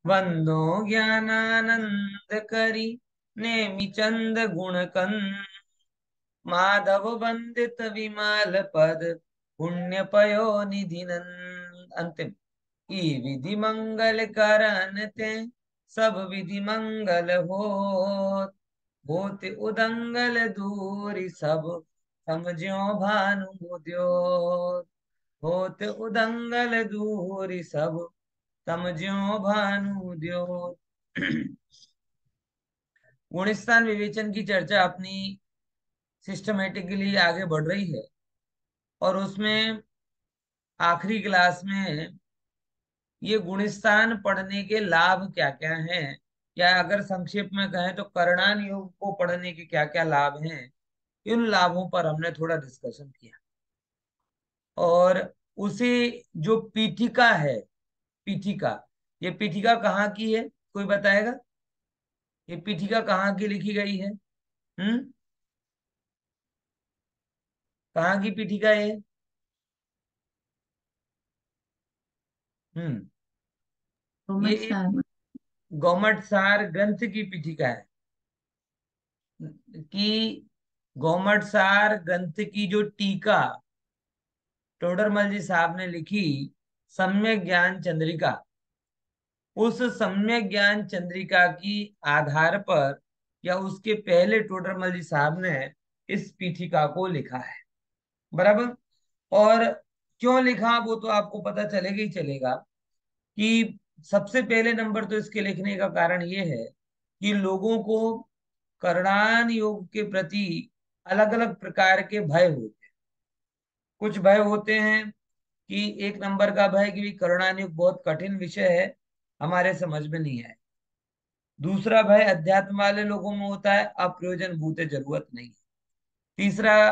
वंदो ज्ञानानंद करी नेमि चंद गुण कंद। माधव वंदित विमल पद पुण्य पयो निधि नंद। अंतिम। ई विधि मंगल करन ते सब विधि मंगल होत। होत उदंगल दूरी सब समझ्यो भानु द्योत। होत उदंगल दूरी सब समझ्यो भानु द्योत। गुणस्थान विवेचन की चर्चा अपनी सिस्टमेटिकली आगे बढ़ रही है, और उसमें आखिरी क्लास में ये गुणस्थान पढ़ने के लाभ क्या क्या हैं, या अगर संक्षेप में कहें तो करणान योग को पढ़ने के क्या क्या लाभ हैं, इन लाभों पर हमने थोड़ा डिस्कशन किया। और उसे जो पीठिका है, पीठिका, ये पीठिका कहाँ की है, कोई बताएगा? ये पीठिका कहाँ की लिखी गई है? कहाँ की पीठिका है? हम्म ये घुमट एक साहब। गौमट सार ग्रंथ की पीठिका है, कि गौमट सार ग्रंथ की जो टीका टोडरमल जी साहब ने लिखी, सम्यक ज्ञान चंद्रिका, उस सम्यक ज्ञान चंद्रिका की आधार पर, या उसके पहले टोडरमल जी साहब ने इस पीठिका को लिखा है। बराबर। और क्यों लिखा वो तो आपको पता चलेगा ही चलेगा, कि सबसे पहले नंबर तो इसके लिखने का कारण ये है कि लोगों को करणान योग के प्रति अलग अलग प्रकार के भय होते हैं। कुछ भय होते हैं कि एक नंबर का भय कि भी करणान योग बहुत कठिन विषय है, हमारे समझ में नहीं आए। दूसरा भय अध्यात्म वाले लोगों में होता है, अप्रयोजन भूत है, जरूरत नहीं है। तीसरा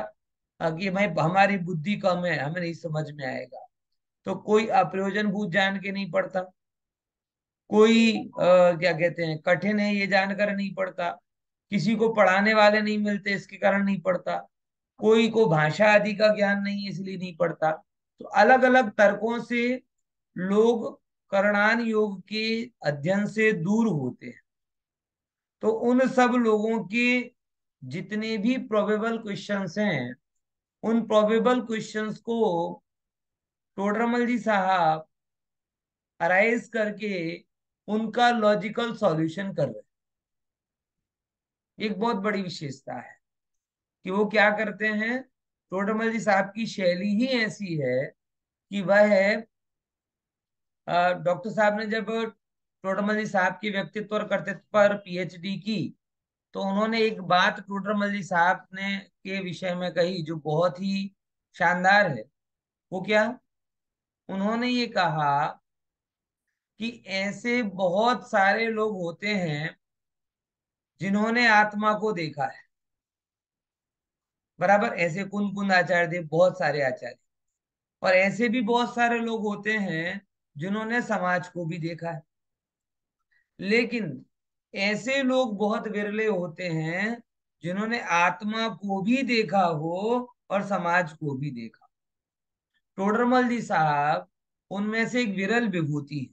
कि भाई हमारी बुद्धि कम है, हमें नहीं समझ में आएगा, तो कोई अप्रयोजन भूत जान के नहीं पढ़ता। कोई क्या कहते हैं, कठिन है ये जानकर नहीं पढ़ता। किसी को पढ़ाने वाले नहीं मिलते इसके कारण नहीं पढ़ता। कोई को भाषा आदि का ज्ञान नहीं है इसलिए नहीं पढ़ता। तो अलग अलग तर्कों से लोग करणान योग के अध्ययन से दूर होते हैं। तो उन सब लोगों के जितने भी प्रोबेबल क्वेश्चंस हैं, उन प्रोबेबल क्वेश्चंस को टोडरमल जी साहब अराइज करके उनका लॉजिकल सॉल्यूशन कर रहे हैं। एक बहुत बड़ी विशेषता है कि वो क्या करते हैं, टोडरमल जी साहब की शैली ही ऐसी है कि वह डॉक्टर साहब ने जब टोडरमल जी साहब के व्यक्तित्व और कर्तृत्व पर पीएचडी की, तो उन्होंने एक बात टोडरमल जी साहब ने के विषय में कही जो बहुत ही शानदार है। वो क्या? उन्होंने ये कहा कि ऐसे बहुत सारे लोग होते हैं जिन्होंने आत्मा को देखा है। बराबर। ऐसे कुंद कुंद आचार्य देव, बहुत सारे आचार्य। और ऐसे भी बहुत सारे लोग होते हैं जिन्होंने समाज को भी देखा है। लेकिन ऐसे लोग बहुत विरले होते हैं जिन्होंने आत्मा को भी देखा हो और समाज को भी देखा। टोडरमल जी साहब उनमें से एक विरल विभूति है।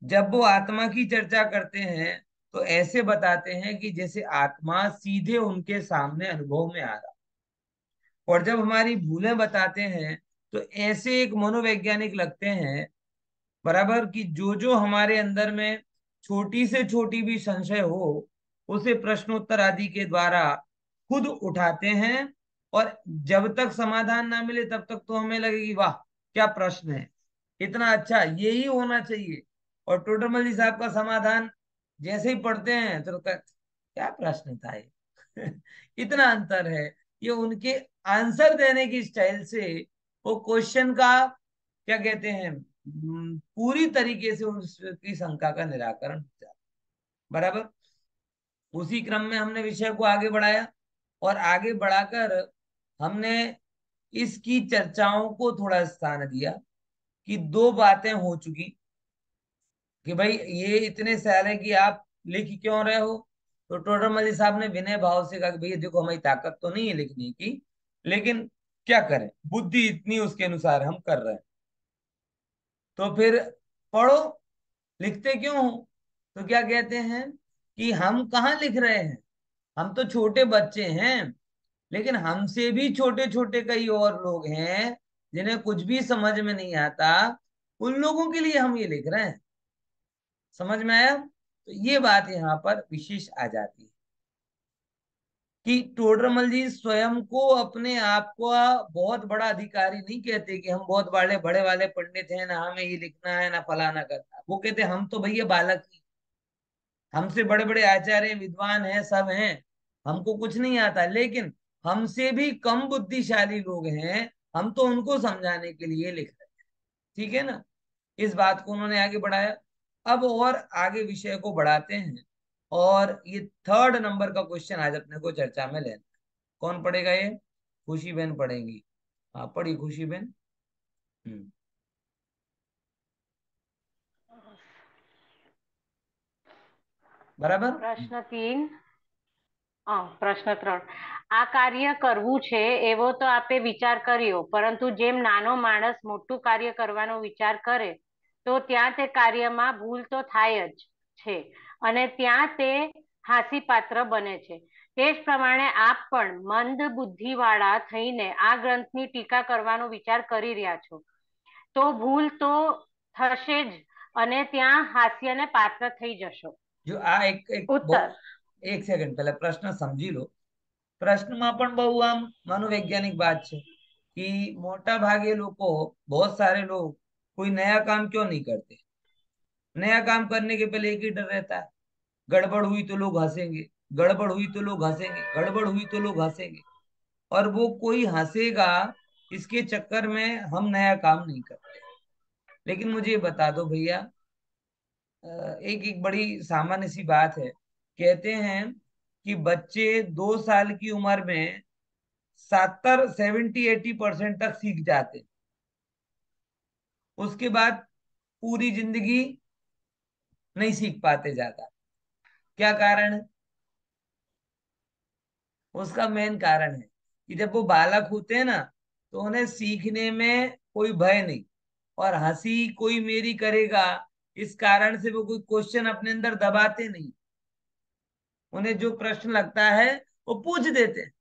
जब वो आत्मा की चर्चा करते हैं तो ऐसे बताते हैं कि जैसे आत्मा सीधे उनके सामने अनुभव में आ रहा। और जब हमारी भूलें बताते हैं तो ऐसे एक मनोवैज्ञानिक लगते हैं। बराबर। कि जो जो हमारे अंदर में छोटी से छोटी भी संशय हो, उसे प्रश्नोत्तर आदि के द्वारा खुद उठाते हैं। और जब तक समाधान ना मिले तब तक तो हमें लगेगी वाह क्या प्रश्न है, इतना अच्छा, यही होना चाहिए। और टोडरमल जी साहब का समाधान जैसे ही पढ़ते हैं तो लगता है, क्या प्रश्न था ये। इतना अंतर है। ये उनके आंसर देने की स्टाइल से वो क्वेश्चन का क्या कहते हैं, पूरी तरीके से उसकी शंका का निराकरण हो जाता है। बराबर। उसी क्रम में हमने विषय को आगे बढ़ाया, और आगे बढ़ाकर हमने इसकी चर्चाओं को थोड़ा स्थान दिया। कि दो बातें हो चुकी, कि भाई ये इतने साल है कि आप लिख क्यों रहे हो। तो टोडरमल जी साहब ने विनय भाव से कहा कि भैया देखो हमारी ताकत तो नहीं है लिखने की, लेकिन क्या करें, बुद्धि इतनी उसके अनुसार हम कर रहे हैं। तो फिर पढ़ो, लिखते क्यों हो? तो क्या कहते हैं कि हम कहाँ लिख रहे हैं, हम तो छोटे बच्चे हैं, लेकिन हमसे भी छोटे छोटे कई और लोग हैं जिन्हें कुछ भी समझ में नहीं आता, उन लोगों के लिए हम ये लिख रहे हैं। समझ में आया? तो ये बात यहाँ पर विशेष आ जाती है कि टोडरमल जी स्वयं को अपने आप को बहुत बड़ा अधिकारी नहीं कहते कि हम बहुत बड़े बड़े वाले पंडित हैं, ना हमें ये लिखना है ना फलाना करना है। वो कहते हम तो भैया बालक ही, हमसे बड़े बड़े आचार्य विद्वान हैं, सब हैं, हमको कुछ नहीं आता, लेकिन हमसे भी कम बुद्धिशाली लोग हैं, हम तो उनको समझाने के लिए लिख रहे हैं। ठीक है ना? इस बात को उन्होंने आगे बढ़ाया। अब और आगे विषय को बढ़ाते हैं, और ये 3rd नंबर का क्वेश्चन आज अपने को चर्चा में लेना। कौन पढ़ेगा ये? खुशी बहन पढ़ेंगी। हाँ, पढ़ी खुशी बहन। बराबर। પ્રશ્ન 3, પ્રશ્ન 3, આ કાર્ય કરવું છે એવો તો આપે વિચાર કર્યો, પરંતુ જેમ નાનો માણસ મોટું કાર્ય કરવાનો વિચાર કરે તો ત્યાં તે કાર્યમાં ભૂલ તો થાય જ છે, અને ત્યાં તે હાસ્યપાત્ર બને છે. તે જ પ્રમાણે આપ પણ મંદ બુદ્ધિવાળા થઈને આ ગ્રંથની ટીકા કરવાનો વિચાર કરી રહ્યા છો, તો ભૂલ તો થશે જ, અને ત્યાં હાસ્યને પાત્ર થઈ જશો. જો આ ઉત્તર. એક સેકન્ડ પહેલા પ્રશ્ન સમજી લો. પ્રશ્નમાં પણ બહુ આમ મનોવૈज्ञानिक बात છે कि मोटा भागे લોકો, बहुत सारे लोग कोई नया काम क्यों नहीं करते? नया काम करने के पहले एक ही डर रहता है, गड़बड़ हुई तो लोग हंसेंगे, गड़बड़ हुई तो लोग हंसेंगे, गड़बड़ हुई तो लोग हंसेंगे, और वो कोई हंसेगा, इसके चक्कर में हम नया काम नहीं करते। लेकिन मुझे ये बता दो भैया, एक एक बड़ी सामान्य सी बात है, कहते हैं कि बच्चे 2 साल की उम्र में 70 70 80% तक सीख जाते हैं। उसके बाद पूरी जिंदगी नहीं सीख पाते ज्यादा। क्या कारण है? उसका मेन कारण है कि जब वो बालक होते हैं ना, तो उन्हें सीखने में कोई भय नहीं, और हंसी कोई मेरी करेगा, इस कारण से वो कोई क्वेश्चन अपने अंदर दबाते नहीं। उन्हें जो प्रश्न लगता है वो पूछ देते हैं,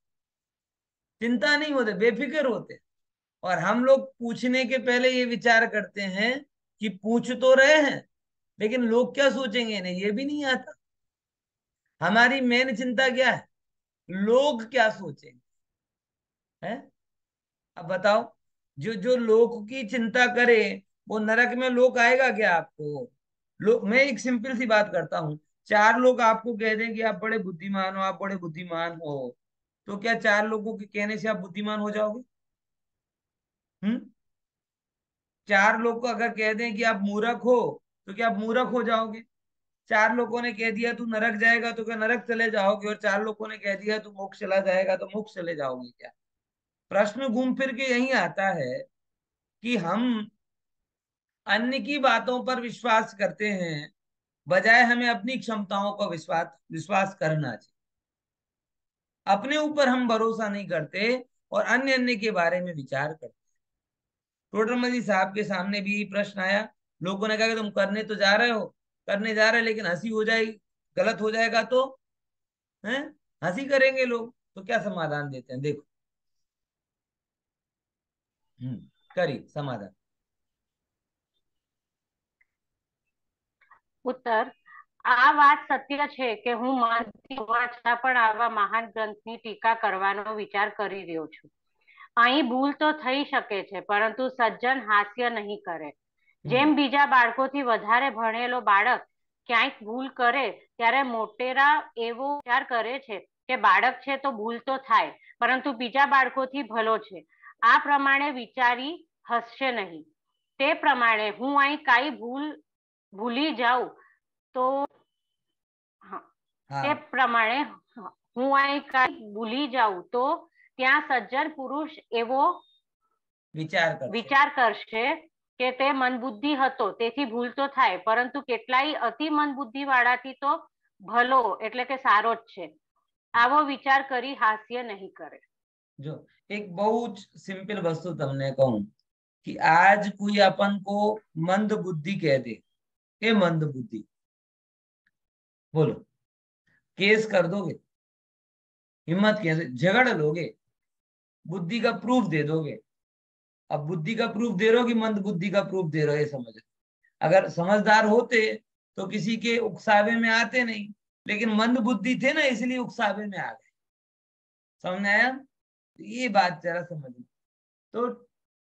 चिंता नहीं होते, बेफिक्र होते। और हम लोग पूछने के पहले ये विचार करते हैं कि पूछ तो रहे हैं, लेकिन लोग क्या सोचेंगे, इन्हें ये भी नहीं आता। हमारी मेन चिंता क्या है? लोग क्या सोचेंगे, है? अब बताओ, जो जो लोग की चिंता करे, वो नरक में लोग आएगा क्या आपको? लोग, मैं एक सिंपल सी बात करता हूँ, 4 लोग आपको कह दें कि आप बड़े बुद्धिमान हो, आप बड़े बुद्धिमान हो, तो क्या 4 लोगों के कहने से आप बुद्धिमान हो जाओगे? हम्म? 4 लोग को अगर कह दें कि आप मूर्ख हो, तो क्या आप मूर्ख हो जाओगे? 4 लोगों ने कह दिया तू नरक जाएगा, तो क्या नरक चले जाओगे? और 4 लोगों ने कह दिया तू मोक्ष चला जाएगा, तो मोक्ष चले जाओगे क्या? प्रश्न घूम फिर के यही आता है कि हम अन्य की बातों पर विश्वास करते हैं, बजाय हमें अपनी क्षमताओं का विश्वास विश्वास करना चाहिए। अपने ऊपर हम भरोसा नहीं करते, और अन्य अन्य के बारे में विचार करते। टोडरमल जी साहब के सामने भी प्रश्न आया, लोगों ने कहा कि तुम करने तो जा रहे हो, करने जा रहे, लेकिन हंसी हो जाएगी, गलत हो जाएगा तो, है, हंसी करेंगे लोग, तो क्या समाधान देते हैं? देखो। करिए समाधान। ઉત્તર. આ વાત સત્ય છે કે હું માનતી હોવા છતાં પણ આવા મહાન ગ્રંથની ટીકા કરવાનો વિચાર કરી રહ્યો છું. અહીં ભૂલ તો થઈ શકે છે, પરંતુ સજ્જન હાસ્ય નહીં કરે. જેમ બીજા બાળકોથી વધારે ભણેલો બાળક ક્યાંક ભૂલ કરે ત્યારે મોટેરા એવો વિચાર કરે છે કે બાળક છે તો ભૂલ તો થાય, પરંતુ બીજા બાળકોથી ભલો છે, આ પ્રમાણે વિચારી હસશે નહીં. તે પ્રમાણે હું અહીં કાંઈ ભૂલી જાઉં તો હા, તે हाँ, પ્રમાણે હું અહીં કાંઈ ભૂલી જાઉં તો ત્યાં સજ્જન પુરુષ એવો विचार करते। વિચાર કરશે કે તે મંદબુદ્ધિ હતો તેથી ભૂલ તો થાય, પરંતુ કેટલાય અતિ મંદબુદ્ધિ વાળાથી તો ભલો એટલે કે સારો જ છે, આવો વિચાર કરી હાસ્ય નહીં કરે. जो एक बहुत सिंपल वस्तु तुमने कहूं कि आज कोई अपन को मंद बुद्धि कह दे, ए मंद बुद्धि, बोलो केस कर दोगे? हिम्मत कैसे, झगड़ लोगे? बुद्धि का प्रूफ दे दोगे? अब बुद्धि का प्रूफ दे रहे हो कि मंद बुद्धि का प्रूफ दे रहे हो, ये समझ लो। अगर समझदार होते तो किसी के उकसावे में आते नहीं, लेकिन मंद बुद्धि थे ना, इसलिए उकसावे में आ गए। समझ में आया? तो ये बात जरा समझ। तो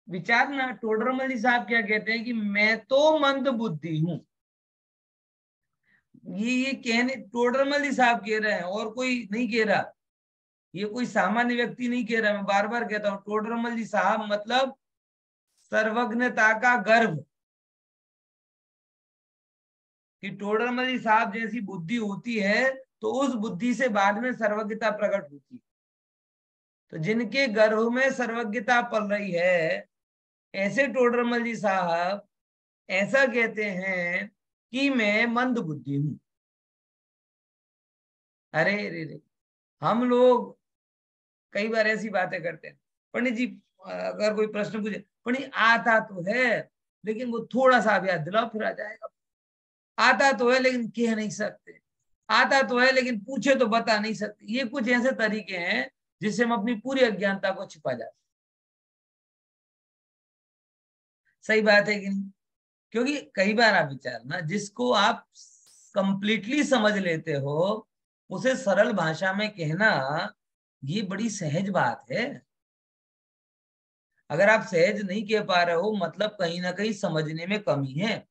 विचार ना, टोडरमल जी साहब क्या कहते हैं कि मैं तो मंद बुद्धि हूं। ये कहने टोडरमल जी साहब कह रहे हैं, और कोई नहीं कह रहा। ये कोई सामान्य व्यक्ति नहीं कह रहा। मैं बार बार कहता हूँ, टोडरमल जी साहब मतलब सर्वज्ञता का गर्व। कि टोडरमल जी साहब जैसी बुद्धि होती है तो उस बुद्धि से बाद में सर्वज्ञता प्रकट होती है। तो जिनके गर्भ में सर्वज्ञता पल रही है, ऐसे टोडरमल जी साहब ऐसा कहते हैं कि मैं मंद बुद्धि हूं। अरे रे रे, हम लोग कई बार ऐसी बातें करते हैं। पंडित जी, अगर कोई प्रश्न पूछे, पंडित आता तो है लेकिन वो थोड़ा सा अब याद दिलाओ फिर आ जाएगा। आता तो है लेकिन कह नहीं सकते। आता तो है लेकिन पूछे तो बता नहीं सकते। ये कुछ ऐसे तरीके हैं जिससे हम अपनी पूरी अज्ञानता को छिपा जाते। सही बात है कि नहीं? क्योंकि कई बार आप विचारना, जिसको आप कंप्लीटली समझ लेते हो उसे सरल भाषा में कहना ये बड़ी सहज बात है। अगर आप सहज नहीं कह पा रहे हो, मतलब कहीं ना कहीं समझने में कमी है।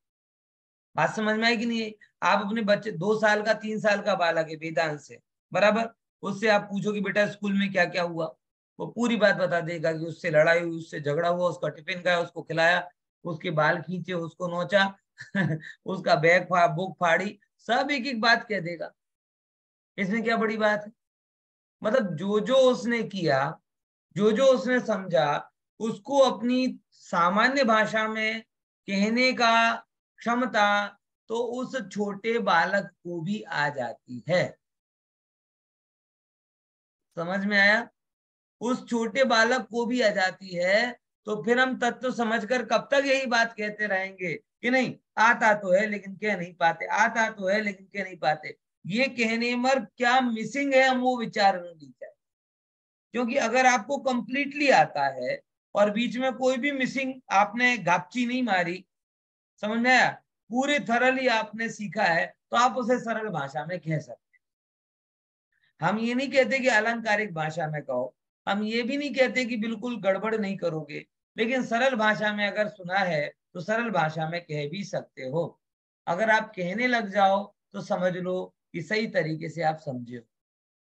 बात समझ में आई कि नहीं है? आप अपने बच्चे, 2 साल का 3 साल का बालक है वेदांत से, बराबर, उससे आप पूछो कि बेटा स्कूल में क्या क्या हुआ, वो पूरी बात बता देगा कि उससे लड़ाई हुई, उससे झगड़ा हुआ, उसका टिफिन खाया, उसको खिलाया, उसके बाल खींचे, उसको नोचा उसका बुक फाड़ी, सब एक एक बात कह देगा। इसमें क्या बड़ी बात है? मतलब जो जो उसने किया, जो जो उसने समझा, उसको अपनी सामान्य भाषा में कहने का क्षमता तो उस छोटे बालक को भी आ जाती है। समझ में आया? उस छोटे बालक को भी आ जाती है। तो फिर हम तत्व समझकर कब तक यही बात कहते रहेंगे कि नहीं, आता तो है लेकिन कह नहीं पाते, आता तो है लेकिन कह नहीं पाते। ये कहने में क्या मिसिंग है, हम वो विचार नहीं चाहते। क्योंकि अगर आपको कंप्लीटली आता है और बीच में कोई भी मिसिंग आपने घापची नहीं मारी, समझ में आया, पूरे थरली आपने सीखा है, तो आप उसे सरल भाषा में कह सकते। हम ये नहीं कहते कि अलंकारिक भाषा में कहो, हम ये भी नहीं कहते कि बिल्कुल गड़बड़ नहीं करोगे, लेकिन सरल भाषा में अगर सुना है तो सरल भाषा में कह भी सकते हो। अगर आप कहने लग जाओ तो समझ लो कि सही तरीके से आप समझे हो।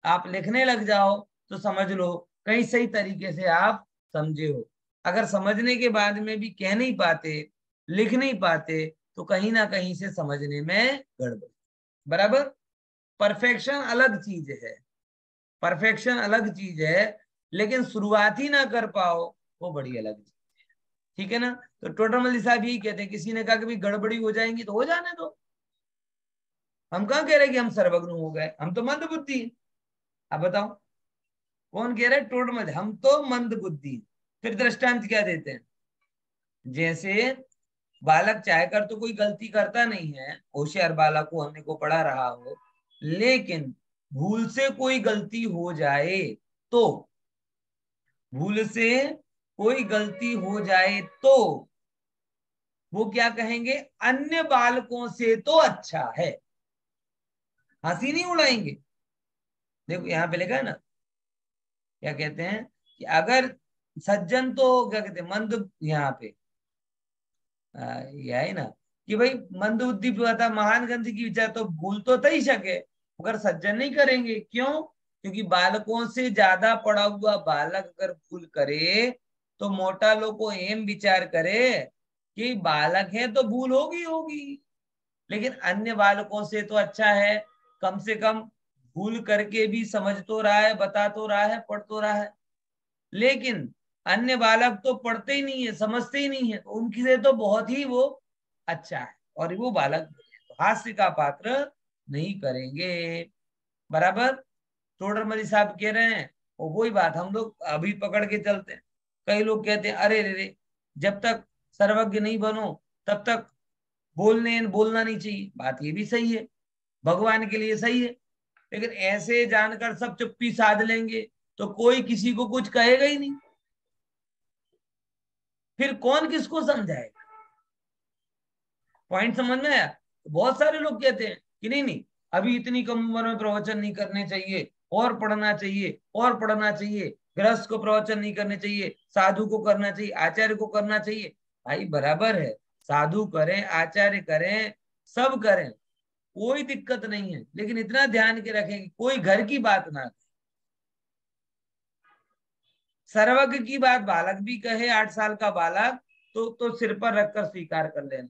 आप लिखने लग जाओ तो समझ लो कहीं सही तरीके से आप समझे हो। अगर समझने के बाद में भी कह नहीं पाते, लिख नहीं पाते, तो कहीं ना कहीं से समझने में गड़बड़। बराबर? परफेक्शन अलग चीज है, परफेक्शन अलग चीज है, लेकिन शुरुआत ही ना कर पाओ वो बड़ी अलग चीज। ठीक है ना? तो टोटल मल्ली साहब यही कहते हैं, किसी ने कहा कि भाई गड़बड़ी हो जाएंगी तो हो जाने दो। हम कहाँ कह रहे कि हम सर्वज्ञ हो गए, हम तो मंद बुद्धि हैं। अब बताओ कौन कह रहा है टोटल मल्ली, हम तो मंद बुद्धि हैं। फिर दृष्टांत क्या देते हैं? जैसे बालक चाहकर तो कोई गलती करता नहीं है, होशियार बालक को हमने को पढ़ा रहा हो, लेकिन भूल से कोई गलती हो जाए तो, भूल से कोई गलती हो जाए तो वो क्या कहेंगे, अन्य बालकों से तो अच्छा है। हंसी नहीं उड़ाएंगे। देखो यहाँ पे लिखा है ना, क्या कहते हैं कि अगर सज्जन तो क्या कहते हैं मंद, यहाँ पे यह है ना कि भाई मंद बुद्धि था महान गंध की विचार, तो भूल तो थई सके मगर सज्जन नहीं करेंगे। क्यों? क्योंकि बालकों से ज्यादा पढ़ा हुआ बालक अगर भूल करे तो मोटा लोग को एम विचार करे कि बालक है तो भूल होगी होगी, लेकिन अन्य बालकों से तो अच्छा है, कम से कम भूल करके भी समझ तो रहा है, बता तो रहा है, पढ़ तो रहा है। लेकिन अन्य बालक तो पढ़ते ही नहीं है, समझते ही नहीं है, तो उनकी से तो बहुत ही वो अच्छा है, और वो बालक तो हास्य का पात्र नहीं करेंगे। बराबर? टोडरमल साहब कह रहे हैं, और वही बात हम लोग अभी पकड़ के चलते हैं। कई लोग कहते हैं अरे रे रे, जब तक सर्वज्ञ नहीं बनो तब तक बोलना नहीं चाहिए, बात ये भी सही है, भगवान के लिए सही है। लेकिन ऐसे जानकर सब चुप्पी साध लेंगे तो कोई किसी को कुछ कहेगा ही नहीं, फिर कौन किसको समझाएगा। पॉइंट समझ में आया? तो बहुत सारे लोग कहते हैं कि नहीं नहीं, अभी इतनी कम उम्र में प्रवचन नहीं करने चाहिए, और पढ़ना चाहिए, और पढ़ना चाहिए, गृहस्थ को प्रवचन नहीं करने चाहिए, साधु को करना चाहिए, आचार्य को करना चाहिए। भाई बराबर है, साधु करें, आचार्य करें, सब करें, कोई दिक्कत नहीं है, लेकिन इतना ध्यान के रखें कि कोई घर की बात ना करे। सर्वज्ञ की बात बालक भी कहे, 8 साल का बालक, तो सिर पर रखकर स्वीकार कर लेना।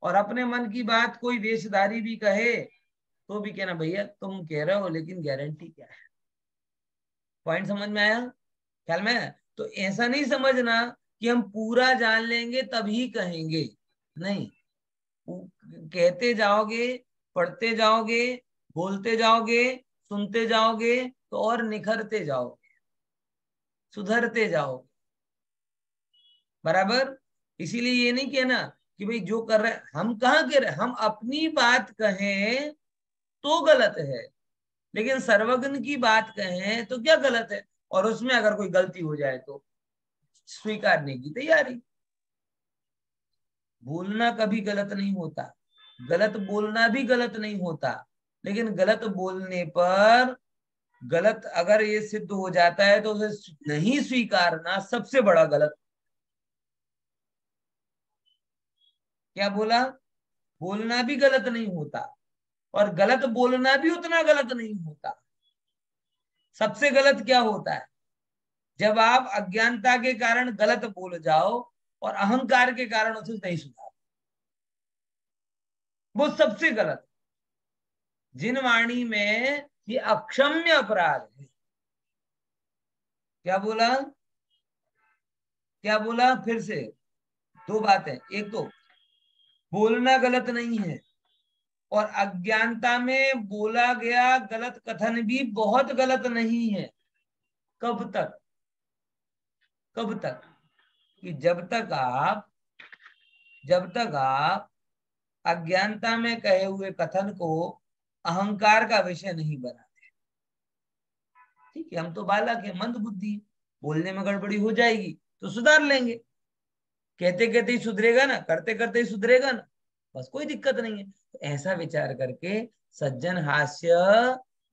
और अपने मन की बात कोई वेशधारी भी कहे तो भी कहना भैया तुम कह रहे हो लेकिन गारंटी क्या है। पॉइंट समझ में आया, ख्याल में आया? तो ऐसा नहीं समझना कि हम पूरा जान लेंगे तभी कहेंगे, नहीं, कहते जाओगे, पढ़ते जाओगे, बोलते जाओगे, सुनते जाओगे, तो और निखरते जाओगे, सुधरते जाओगे। बराबर? इसीलिए ये नहीं कहना कि भाई जो कर रहे हैं, हम कहाँ कह रहे हैं, हम अपनी बात कहें तो गलत है, लेकिन सर्वज्ञ की बात कहें तो क्या गलत है, और उसमें अगर कोई गलती हो जाए तो स्वीकारने की तैयारी। बोलना कभी गलत नहीं होता, गलत बोलना भी गलत नहीं होता, लेकिन गलत बोलने पर, गलत अगर ये सिद्ध हो जाता है तो उसे नहीं स्वीकारना सबसे बड़ा गलत। क्या बोला? बोलना भी गलत नहीं होता, और गलत बोलना भी उतना गलत नहीं होता। सबसे गलत क्या होता है? जब आप अज्ञानता के कारण गलत बोल जाओ और अहंकार के कारण उसे नहीं सुधार, वो सबसे गलत। जिन वाणी में ये अक्षम्य अपराध है। क्या बोला? क्या बोला फिर से? दो बातें, एक तो बोलना गलत नहीं है, और अज्ञानता में बोला गया गलत कथन भी बहुत गलत नहीं है। कब तक? कब तक? कि जब तक आप अज्ञानता में कहे हुए कथन को अहंकार का विषय नहीं बनाते। ठीक है, हम तो बालक है, मंद बुद्धि, बोलने में गड़बड़ी हो जाएगी तो सुधार लेंगे, कहते कहते ही सुधरेगा ना, करते करते ही सुधरेगा ना, बस कोई दिक्कत नहीं है। तो ऐसा विचार करके सज्जन हास्य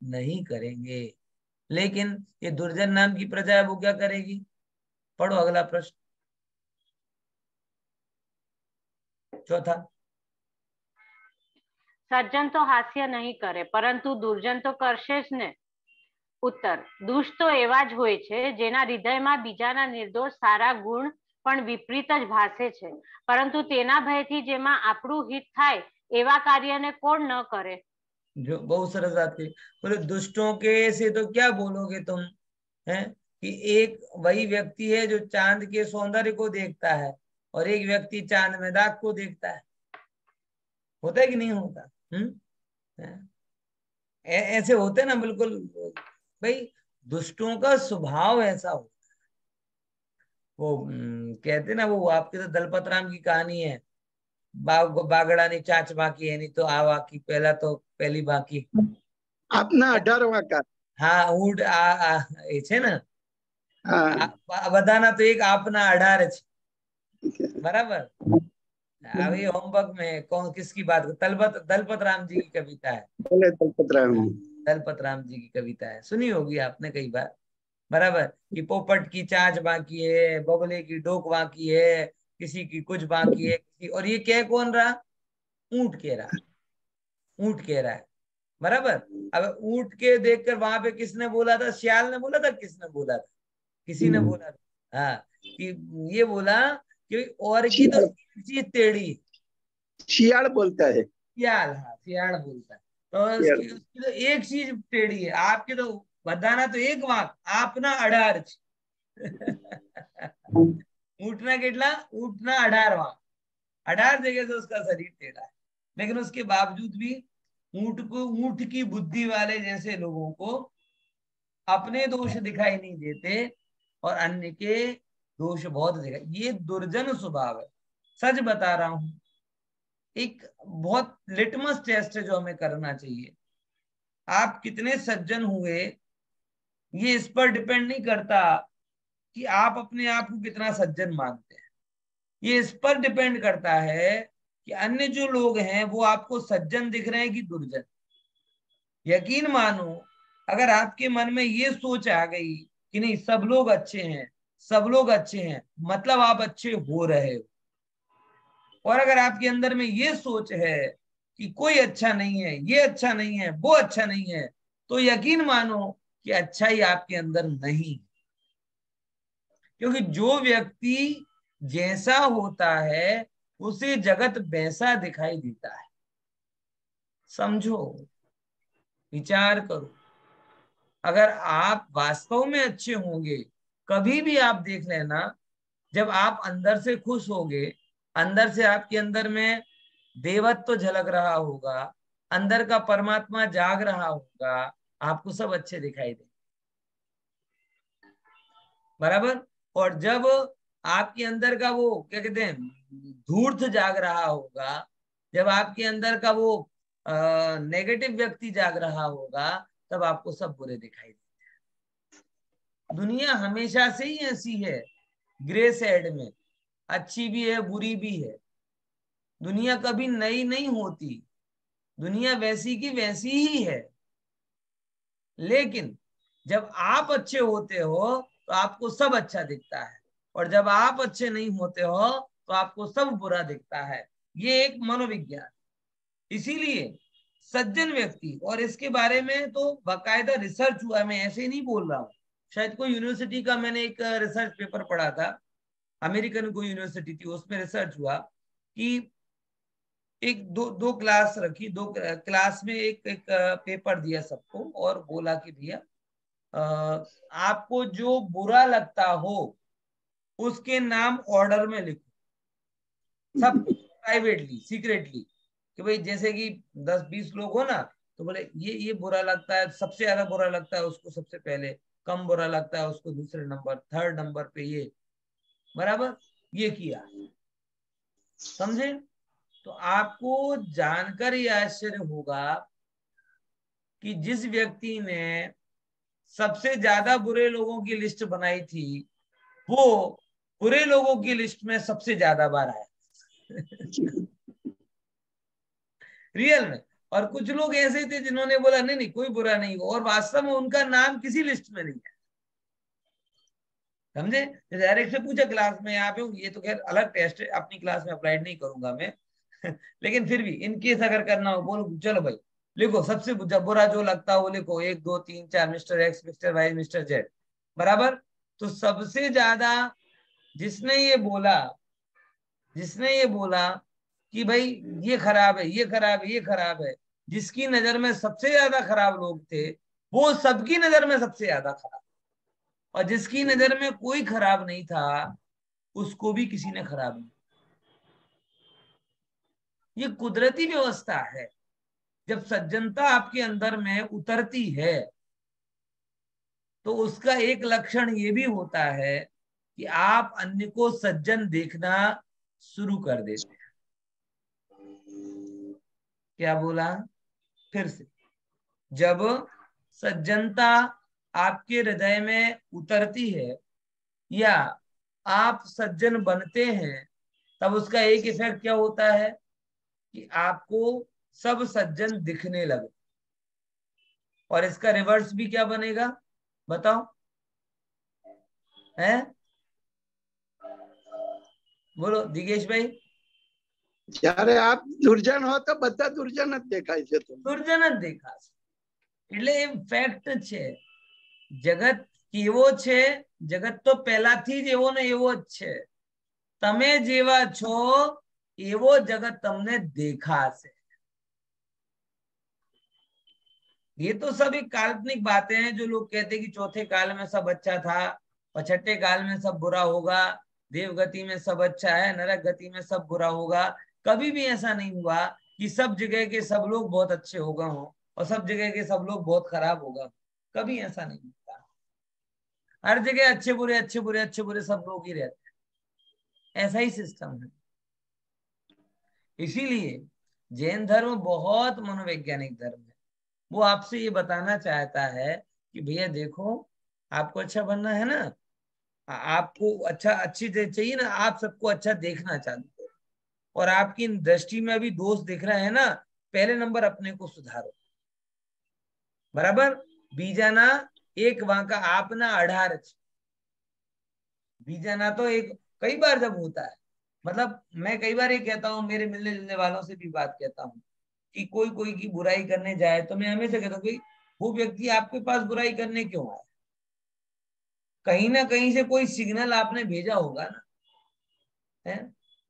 नहीं करेंगे। लेकिन ये दुर्जन नाम की प्रजा है, वो क्या करेगी? पढ़ो अगला प्रश्न, चौथा। સજ્જન તો હાસ્ય નહીં કરે પરંતુ દુર્જન તો કરશે જ ને. ઉત્તર: દુષ્ટ તો એવા જ હોય છે જેના હૃદયમાં બીજાના નિર્દોષ સારા ગુણ પણ વિપરીત જ ભાસે છે, પરંતુ તેના ભયથી જેમાં આપણું હિત થાય એવા કાર્યને કોણ ન કરે. जो बहुत सरस बात कही, बोले दुष्टों के से तो क्या बोलोगे तुम, है कि एक वही व्यक्ति है जो चांद के सौंदर्य को देखता है, और एक व्यक्ति चांद में दाग को देखता है। होता है कि नहीं होता? है? ऐसे होते ना, बिल्कुल। भाई दुष्टों का स्वभाव ऐसा हो, वो कहते ना, वो आपके तो दलपत राम की कहानी है, बागड़ा ने चाच बाकी है, नहीं तो आवा की पहला तो पहली बाकी। આપના 18 વાકા. हाँ, ऊंट એ છે ને, હા, બધાના તો એક આપના 18 છે, बराबर। अब ये होमवर्क में कौन किसकी बात, दलपत दलपत राम जी की कविता है। બોલે દલપતરામ. हाँ, दलपत राम जी की कविता है, सुनी होगी आपने कई बार, बराबर। कि पोपट की चांच बाकी है, बगुले की डोक बाकी है, किसी की कुछ बाकी है, किसी, और ये कह कौन रहा? ऊंट कह रहा, ऊंट कह रहा है, बराबर। अब ऊंट के देखकर वहां पे किसने बोला था? श्याल ने बोला था, किसने बोला था? किसी ने बोला था, हाँ, कि ये बोला कि और की तो શિયાળ एक चीज टेढ़ी है। શિયાળ बोलता है. सियाल, हाँ, सियाड़ बोलता है। तो શિયાળ. उसकी तो एक चीज टेढ़ी है, आपकी तो बताना तो एक वाक, आपना 18 છે। ऊँटना કેટલા? ऊँटना 18 वाक, 18 जगह से उसका शरीर टेढ़ा है, लेकिन उसके बावजूद भी ऊँट की बुद्धि वाले जैसे लोगों को अपने दोष दिखाई नहीं देते, और अन्य के दोष बहुत दिखाई, ये दुर्जन स्वभाव है। सच बता रहा हूं, एक बहुत लिटमस टेस्ट है जो हमें करना चाहिए। आप कितने सज्जन हुए ये इस पर डिपेंड नहीं करता कि आप अपने आप को कितना सज्जन मानते हैं। ये इस पर डिपेंड करता है कि अन्य जो लोग हैं वो आपको सज्जन दिख रहे हैं कि दुर्जन। यकीन मानो, अगर आपके मन में ये सोच आ गई कि नहीं सब लोग अच्छे हैं, सब लोग अच्छे हैं, मतलब आप अच्छे हो रहे हो। और अगर आपके अंदर में ये सोच है कि कोई अच्छा नहीं है, ये अच्छा नहीं है, वो अच्छा नहीं है, तो यकीन मानो कि अच्छाई आपके अंदर नहीं। क्योंकि जो व्यक्ति जैसा होता है उसे जगत वैसा दिखाई देता है। समझो, विचार करो। अगर आप वास्तव में अच्छे होंगे, कभी भी आप देख लेना, जब आप अंदर से खुश होगे, अंदर से आपके अंदर में देवत्व तो झलक रहा होगा, अंदर का परमात्मा जाग रहा होगा, आपको सब अच्छे दिखाई दे। बराबर। और जब आपके अंदर का वो क्या कहते हैं धूर्त जाग रहा होगा, जब आपके अंदर का वो नेगेटिव व्यक्ति जाग रहा होगा, तब आपको सब बुरे दिखाई दे। दुनिया हमेशा से ही ऐसी है, ग्रे शेड में, अच्छी भी है बुरी भी है। दुनिया कभी नई नहीं होती, दुनिया वैसी की वैसी ही है। लेकिन जब आप अच्छे होते हो तो आपको सब अच्छा दिखता है, और जब आप अच्छे नहीं होते हो तो आपको सब बुरा दिखता है। ये एक मनोविज्ञान। इसीलिए सज्जन व्यक्ति, और इसके बारे में तो बाकायदा रिसर्च हुआ, मैं ऐसे ही नहीं बोल रहा हूँ। शायद कोई यूनिवर्सिटी का मैंने एक रिसर्च पेपर पढ़ा था, अमेरिकन कोई यूनिवर्सिटी थी, उसमें रिसर्च हुआ कि एक दो दो क्लास रखी, दो क्लास में एक पेपर दिया सबको और बोला कि भैया आपको जो बुरा लगता हो उसके नाम ऑर्डर में लिखो, सब प्राइवेटली सीक्रेटली। कि भाई जैसे कि 10-20 लोग हो ना, तो बोले ये बुरा लगता है, सबसे ज्यादा बुरा लगता है उसको सबसे पहले, कम बुरा लगता है उसको दूसरे नंबर, थर्ड नंबर पे ये। बराबर। ये किया, समझे? तो आपको जानकर ये आश्चर्य होगा कि जिस व्यक्ति ने सबसे ज्यादा बुरे लोगों की लिस्ट बनाई थी, वो बुरे लोगों की लिस्ट में सबसे ज्यादा बार आया। रियल में। और कुछ लोग ऐसे थे जिन्होंने बोला नहीं नहीं कोई बुरा नहीं हो, और वास्तव में उनका नाम किसी लिस्ट में नहीं है। समझे? डायरेक्ट से पूछा क्लास में यहाँ पे हूँ, ये तो खैर अलग टेस्ट है, अपनी क्लास में अप्लाइड नहीं करूंगा मैं। लेकिन फिर भी इन केस अगर करना हो, बोलो चलो भाई लिखो सबसे बुरा जो लगता है वो लिखो, 1 2 3 4, mister X, mister Y, mister Z. बराबर। तो सबसे ज्यादा जिसने ये बोला, जिसने ये बोला कि भाई ये खराब है, ये खराब है, ये खराब है, जिसकी नजर में सबसे ज्यादा खराब लोग थे, वो सबकी नजर में सबसे ज्यादा खराब। और जिसकी नजर में कोई खराब नहीं था, उसको भी किसी ने खराब नहीं। ये कुदरती व्यवस्था है। जब सज्जनता आपके अंदर में उतरती है तो उसका एक लक्षण ये भी होता है कि आप अन्य को सज्जन देखना शुरू कर देते हैं। क्या बोला? फिर से, जब सज्जनता आपके हृदय में उतरती है या आप सज्जन बनते हैं, तब उसका एक इफेक्ट क्या होता है कि आपको सब सज्जन दिखने लगे। और इसका रिवर्स भी क्या बनेगा, बताओ? है? बोलो दिगेश भाई। જ્યારે આપ દુર્જન હો તો બધા દુર્જન જ દેખાય છે તમને. દુર્જન જ દેખાશે. એટલે એ ફેક્ટ છે. જગત કેવો છે? જગત તો પહેલાથી જ એવો ને એવો જ છે. તમે જેવા છો એવો જગત તમને દેખાશે. ये तो सब एक काल्पनिक बातें हैं जो लोग कहते हैं कि चौथे काल में सब अच्छा था और छठे काल में सब बुरा होगा, देव गति में सब अच्छा है, नरक गति में सब बुरा होगा। कभी भी ऐसा नहीं हुआ कि सब जगह के सब लोग बहुत अच्छे हो गए हों और सब जगह के सब लोग बहुत खराब हो गए। कभी ऐसा नहीं होता। हर जगह अच्छे बुरे अच्छे बुरे अच्छे बुरे सब लोग ही रहते हैं। ऐसा ही सिस्टम है। इसीलिए जैन धर्म बहुत मनोवैज्ञानिक धर्म है। वो आपसे ये बताना चाहता है कि भैया देखो, आपको अच्छा बनना है ना, आपको अच्छा अच्छी चाहिए ना, आप सबको अच्छा देखना चाहते हो, और आपकी दृष्टि में अभी दोष दिख रहा है ना, पहले नंबर अपने को सुधारो। बराबर। बीजाना एक वहां का आपना 18 बीजाना तो एक कई बार जब होता है, मतलब मैं कई बार ये कहता हूँ, मेरे मिलने जुलने वालों से भी बात कहता हूँ कि कोई कोई की बुराई करने जाए तो मैं हमेशा कहता हूँ कि वो व्यक्ति आपके पास बुराई करने क्यों आया, कहीं ना कहीं से कोई सिग्नल आपने भेजा होगा ना। है,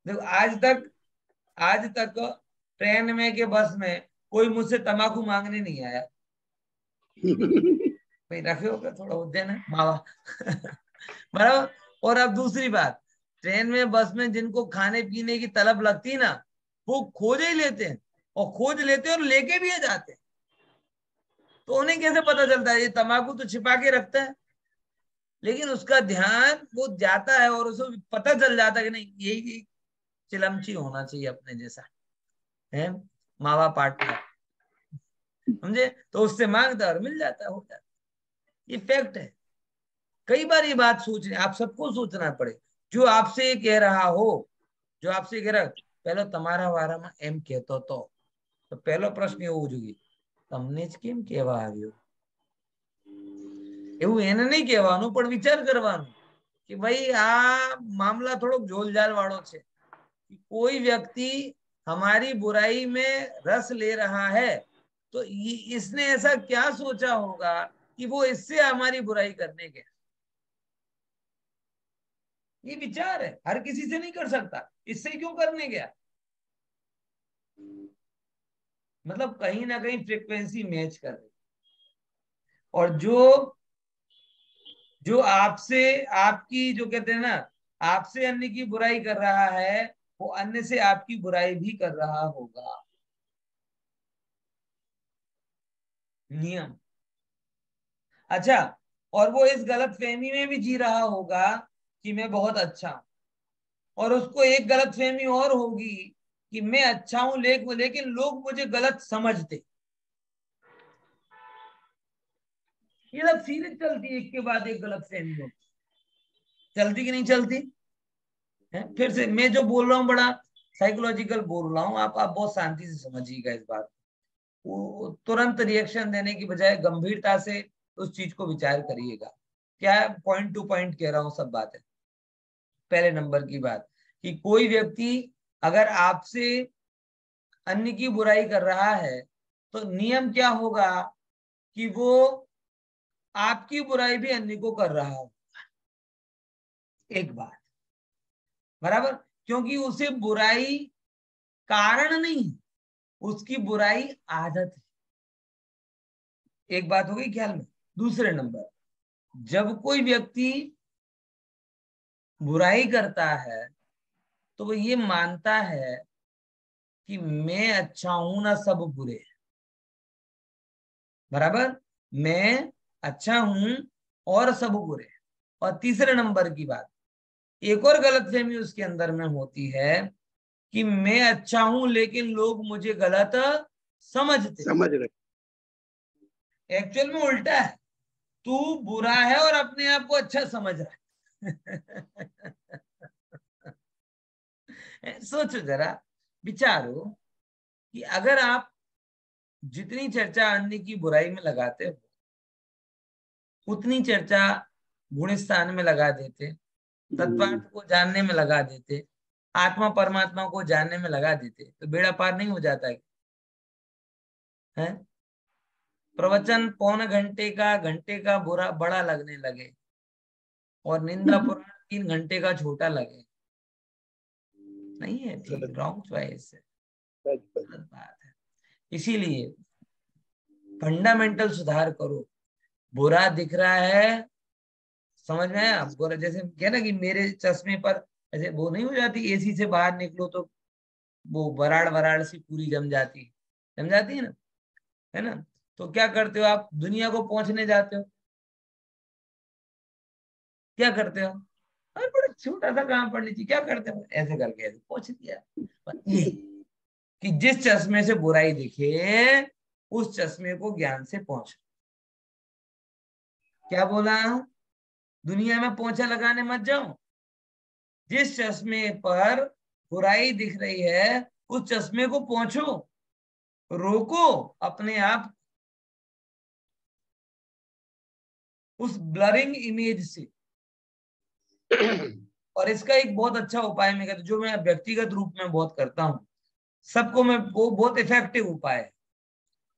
देखो आज तक ट्रेन में के बस में कोई मुझसे तम्बाकू मांगने नहीं आया। भाई रखे होगा थोड़ा उद्यान है मावा। बराबर। और अब दूसरी बात, ट्रेन में बस में जिनको खाने पीने की तलब लगती ना, वो खोज ही लेते हैं, और खोज लेते हैं और लेके भी जाते हैं। तो उन्हें कैसे पता चलता है, ये तम्बाकू तो छिपा के रखता है, लेकिन उसका ध्यान वो जाता है और उसको पता चल जाता है कि नहीं, यही चिलमची होना चाहिए अपने जैसा, है मावा पार्टनर, समझे, तो उससे मांगता है और मिल जाता है, हो जाता है। ये फैक्ट है। कई बार ये बात सोचने, आप सबको सोचना पड़े। जो आपसे ये कह रहा हो, जो आपसे कह रहा है, पहले તમારા વારામાં એમ કહેતો તો પહેલો પ્રશ્ન એવો જોઈએ, તમને જ કેમ કહેવા આવ્યો? એવું એને નહીં કહેવાનું, પણ વિચાર કરવાનો कि भाई आ मामला थोड़ो झोलझाल वालों છે कि कोई व्यक्ति हमारी बुराई में रस ले रहा है, तो इसने ऐसा क्या सोचा होगा कि वो इससे हमारी बुराई करने के। ये विचार है, हर किसी से नहीं कर सकता, इससे क्यों करने गया। मतलब कहीं ना कहीं फ्रीक्वेंसी मैच कर रही। और जो जो आपसे, आपकी जो कहते हैं ना, आपसे अन्य की बुराई कर रहा है, वो अन्य से आपकी बुराई भी कर रहा होगा। नियम। अच्छा, और वो इस गलत फहमी में भी जी रहा होगा कि मैं बहुत अच्छा हूं, और उसको एक गलत फहमी और होगी कि मैं अच्छा हूं लेकिन लोग मुझे गलत समझते। ये सब सीरीज चलती है, एक के बाद एक गलत फहमी होती, चलती कि नहीं चलती है। फिर से मैं जो बोल रहा हूँ बड़ा साइकोलॉजिकल बोल रहा हूँ, आप बहुत शांति से समझिएगा इस बात को। वो तुरंत रिएक्शन देने की बजाय गंभीरता से उस चीज को विचार करिएगा। क्या पॉइंट टू पॉइंट कह रहा हूँ सब बातें। पहले नंबर की बात कि कोई व्यक्ति अगर आपसे अन्य की बुराई कर रहा है, तो नियम क्या होगा कि वो आपकी बुराई भी अन्य को कर रहा हो। एक बात, बराबर, क्योंकि उसे बुराई कारण नहीं, उसकी बुराई आदत है। एक बात हो गई ख्याल में। दूसरे नंबर, जब कोई व्यक्ति बुराई करता है तो वो ये मानता है कि मैं अच्छा हूं ना, सब बुरे हैं। बराबर। मैं अच्छा हूं और सब बुरे हैं। और तीसरे नंबर की बात, एक और गलतफहमी उसके अंदर में होती है कि मैं अच्छा हूं लेकिन लोग मुझे गलत समझते। समझ रहे। एक्चुअल में उल्टा है, तू बुरा है और अपने आप को अच्छा समझ रहा है। सोचो जरा, विचारो कि अगर आप जितनी चर्चा अन्य की बुराई में लगाते हो, उतनी चर्चा गुणस्थान में लगा देते, तत्वार्थ को जानने में लगा देते, आत्मा परमात्मा को जानने में लगा देते, तो बेड़ा पार नहीं हो जाता है। प्रवचन पौन घंटे का बुरा बड़ा लगने लगे, और निंदा पुराण 3 घंटे का छोटा लगे। नहीं है ठीक, रॉन्ग चॉइस है, गलत बात है। इसीलिए फंडामेंटल सुधार करो। बुरा दिख रहा है, समझ में आया, बुरा जैसे क्या ना कि मेरे चश्मे पर ऐसे वो नहीं हो जाती, एसी से बाहर निकलो तो वो वराड़ वराड़ सी पूरी जम जाती है ना, है ना। तो क्या करते हो आप, दुनिया को पहुंचने जाते हो, क्या करते हो, अरे बड़ा छोटा सा काम पड़ लीजिए, क्या करते हो, ऐसे करके ऐसे पहुंच दिया। ये कि जिस चश्मे से बुराई दिखे उस चश्मे को ज्ञान से पोंछो। क्या बोला? दुनिया में पोंछा लगाने मत जाओ। जिस चश्मे पर बुराई दिख रही है उस चश्मे को पोंछो, रोको अपने आप उस ब्लरिंग इमेज से। और इसका एक बहुत अच्छा उपाय मैं कहता हूं, जो मैं व्यक्तिगत रूप में बहुत करता हूं, सबको मैं, वो बहुत इफेक्टिव उपाय है।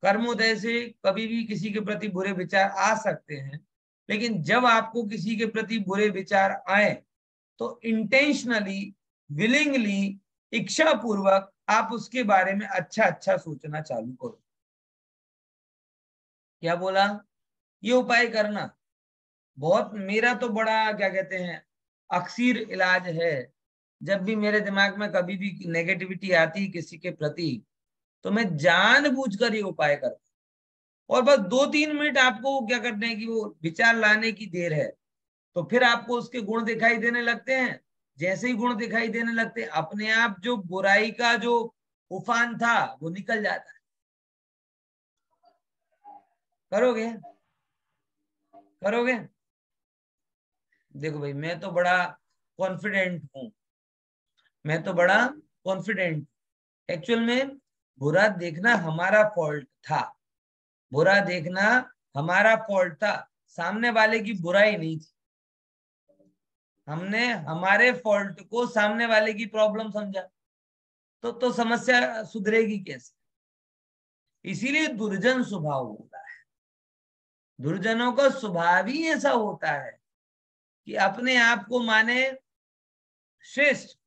कर्मोदय से कभी भी किसी के प्रति बुरे विचार आ सकते हैं, लेकिन जब आपको किसी के प्रति बुरे विचार आए तो इंटेंशनली, विलिंगली, इच्छा पूर्वक आप उसके बारे में अच्छा अच्छा सोचना चालू करो। क्या बोला? ये उपाय करना बहुत, मेरा तो बड़ा क्या कहते हैं, अक्सीर इलाज है। जब भी मेरे दिमाग में कभी भी नेगेटिविटी आती है किसी के प्रति, तो मैं जानबूझकर ये उपाय करता हूं। और बस 2-3 मिनट आपको क्या करना है कि वो विचार लाने की देर है, तो फिर आपको उसके गुण दिखाई देने लगते हैं। जैसे ही गुण दिखाई देने लगते हैं, अपने आप जो बुराई का जो उफान था वो निकल जाता है। करोगे? करोगे? देखो भाई, मैं तो बड़ा कॉन्फिडेंट हूं। मैं तो बड़ा कॉन्फिडेंट। एक्चुअल में बुरा देखना हमारा फॉल्ट था। बुरा देखना हमारा फॉल्ट था, सामने वाले की बुराई नहीं थी। हमने हमारे फॉल्ट को सामने वाले की प्रॉब्लम समझा, तो समस्या सुधरेगी कैसे? इसीलिए दुर्जन स्वभाव होता है। दुर्जनों का स्वभाव ही ऐसा होता है कि अपने आप को माने श्रेष्ठ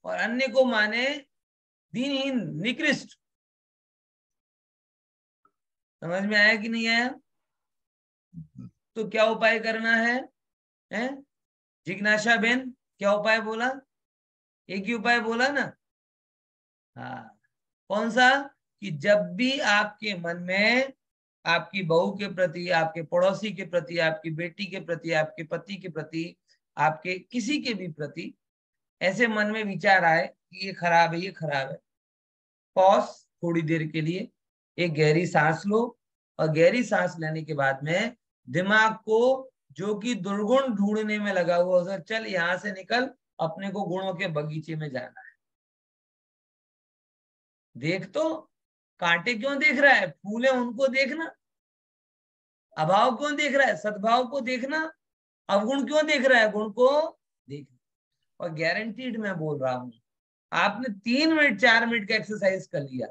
और अन्य को माने दीनहीन, निकृष्ट। समझ में आया कि नहीं आया? तो क्या उपाय करना है, हैं? जिज्ञासा बेन, क्या उपाय बोला? एक ही उपाय बोला ना? हाँ। कौन सा? कि जब भी आपके मन में आपकी बहू के प्रति, आपके पड़ोसी के प्रति, आपकी बेटी के प्रति, आपके पति के प्रति, आपके किसी के भी प्रति ऐसे मन में विचार आए कि ये खराब है, ये खराब है, पॉज, थोड़ी देर के लिए एक गहरी सांस लो। और गहरी सांस लेने के बाद में दिमाग को, जो कि दुर्गुण ढूंढने में लगा हुआ, उसे चल यहां से निकल, अपने को गुणों के बगीचे में जाना है। देख तो, कांटे क्यों देख रहा है? फूल है उनको देखना। अभाव क्यों देख रहा है? सद्भाव को देखना। अवगुण क्यों देख रहा है? गुण को देखना। और गारंटीड मैं बोल रहा हूं, आपने 3 मिनट 4 मिनट का एक्सरसाइज कर लिया,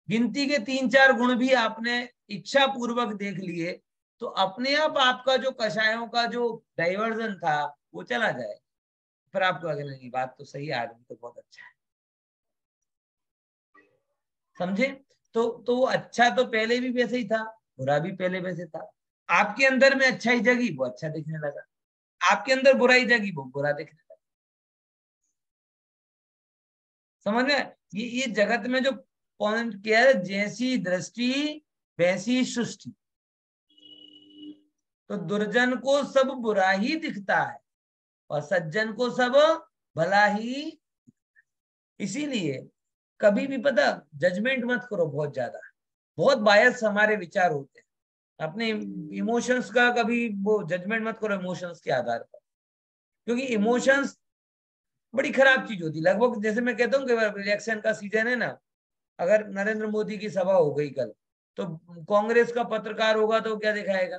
गिनती के 3-4 गुण भी आपने इच्छा पूर्वक देख लिए, तो अपने आप आपका जो कषायों का जो डाइवर्जन था वो चला जाए। फिर आपको लगेगा नहीं, बात तो सही है, आदमी तो बहुत अच्छा है। समझे? तो अच्छा तो पहले भी वैसे ही था, बुरा भी पहले वैसे था। आपके अंदर में अच्छाई जगी, वो अच्छा दिखने लगा। आपके अंदर बुराई जगी, वो बुरा दिखने लगा। समझ में? ये जगत में जो पॉइंट क्या है, जैसी दृष्टि वैसी सृष्टि। तो दुर्जन को सब बुरा ही दिखता है और सज्जन को सब भला ही। इसीलिए कभी भी पता, जजमेंट मत करो बहुत ज्यादा। बहुत बायस हमारे विचार होते हैं, अपने इमोशंस का कभी वो जजमेंट मत करो इमोशंस के आधार पर, क्योंकि इमोशंस बड़ी खराब चीज होती है। लगभग जैसे मैं कहता हूँ कि इलेक्शन का सीजन है ना, अगर नरेंद्र मोदी की सभा हो गई कल, तो कांग्रेस का पत्रकार होगा तो क्या दिखाएगा?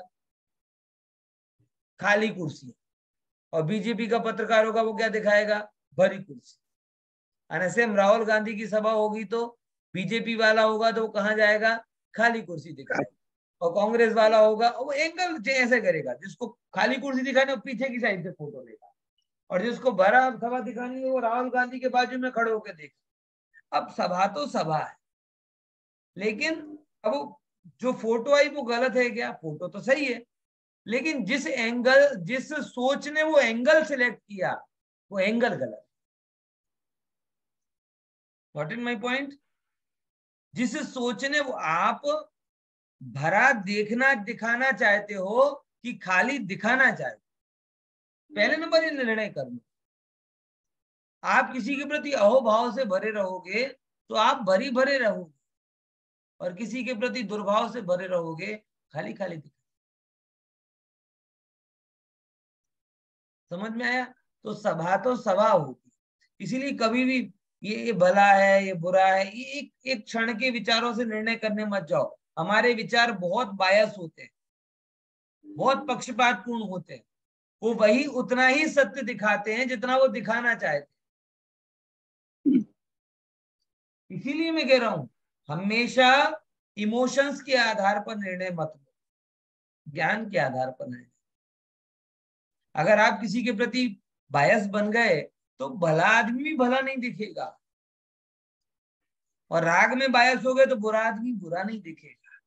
खाली कुर्सी। और बीजेपी का पत्रकार होगा, वो क्या दिखाएगा? भरी कुर्सी। और सेम राहुल गांधी की सभा होगी तो बीजेपी वाला होगा तो वो कहाँ जाएगा? खाली कुर्सी दिखाएगा। और कांग्रेस वाला होगा वो एंगल ऐसे करेगा, जिसको खाली कुर्सी दिखानी है पीछे की साइड से फोटो लेगा, और जिसको भरा सभा दिखानी है वो राहुल गांधी के बाजू में खड़े होकर देखेगा। अब सभा तो सभा है, लेकिन अब जो फोटो आई वो गलत है क्या? फोटो तो सही है, लेकिन जिस एंगल, जिस सोच ने वो एंगल सिलेक्ट किया, वो एंगल गलत। What is my point? जिस सोच ने वो, आप भरा देखना दिखाना चाहते हो कि खाली दिखाना चाहते हो, पहले नंबर ये निर्णय कर लो। आप किसी के प्रति अहोभाव से भरे रहोगे तो आप भरी भरे रहोगे, और किसी के प्रति दुर्भाव से भरे रहोगे, खाली खाली दिखाई। समझ में आया? तो सभा तो सभा होगी, इसीलिए कभी भी ये भला है ये बुरा है, ये एक क्षण के विचारों से निर्णय करने मत जाओ। हमारे विचार बहुत बायस होते हैं, बहुत पक्षपातपूर्ण होते हैं। वो वही उतना ही सत्य दिखाते हैं जितना वो दिखाना चाहते हैं। इसीलिए मैं कह रहा हूं, हमेशा इमोशंस के आधार पर निर्णय मत लो, ज्ञान के आधार पर निर्णय। अगर आप किसी के प्रति बायस बन गए तो भला आदमी भी भला नहीं दिखेगा, और राग में बायस हो गए तो बुरा आदमी बुरा नहीं दिखेगा।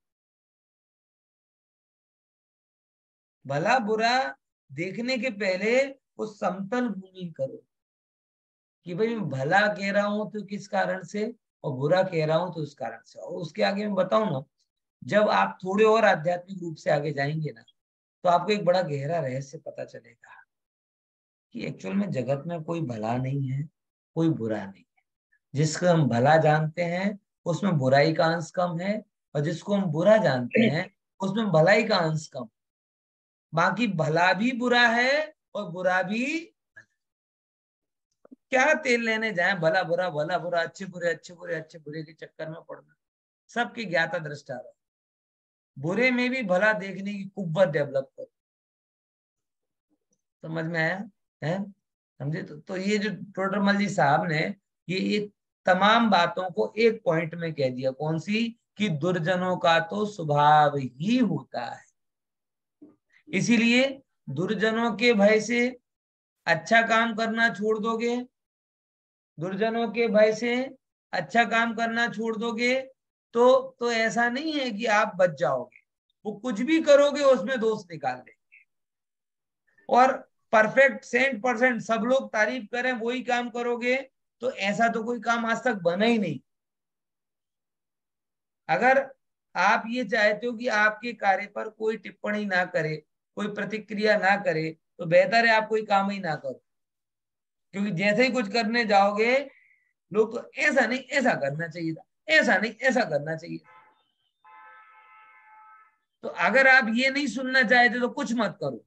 भला बुरा देखने के पहले वो समतल भूमि करो कि भाई मैं भला कह रहा हूं तो किस कारण से, और बुरा कह रहा हूं तो उस कारण से। और उसके आगे मैं बताऊं ना, जब आप थोड़े और आध्यात्मिक रूप से आगे जाएंगे ना, तो आपको एक बड़ा गहरा रहस्य पता चलेगा कि एक्चुअल में जगत में कोई भला नहीं है, कोई बुरा नहीं है। जिसको हम भला जानते हैं उसमें बुराई का अंश कम है, और जिसको हम बुरा जानते हैं उसमें भलाई का अंश कम। बाकी भला भी बुरा है और बुरा भी, क्या तेल लेने जाए भला बुरा, अच्छे बुरे अच्छे बुरे अच्छे बुरे के चक्कर में पड़ना। सबके ज्ञाता दृष्टा रहो, बुरे में भी भला देखने की कुव्वत डेवलप करो। समझ में आया है? समझे? तो ये जो टोडरमल जी साहब ने ये तमाम बातों को एक पॉइंट में कह दिया। कौन सी? कि दुर्जनों का तो स्वभाव ही होता है, इसीलिए दुर्जनों के भय से अच्छा काम करना छोड़ दोगे, दुर्जनों के भय से अच्छा काम करना छोड़ दोगे, तो ऐसा नहीं है कि आप बच जाओगे। वो कुछ भी करोगे उसमें दोष निकाल देंगे, और परफेक्ट 100% सब लोग तारीफ करें वही काम करोगे, तो ऐसा तो कोई काम आज तक बना ही नहीं। अगर आप ये चाहते हो कि आपके कार्य पर कोई टिप्पणी ना करे, कोई प्रतिक्रिया ना करे, तो बेहतर है आप कोई काम ही ना करो। क्योंकि जैसे ही कुछ करने जाओगे, लोग तो ऐसा नहीं ऐसा करना चाहिए था, ऐसा नहीं ऐसा करना चाहिए। तो अगर आप ये नहीं सुनना चाहते तो कुछ मत करो,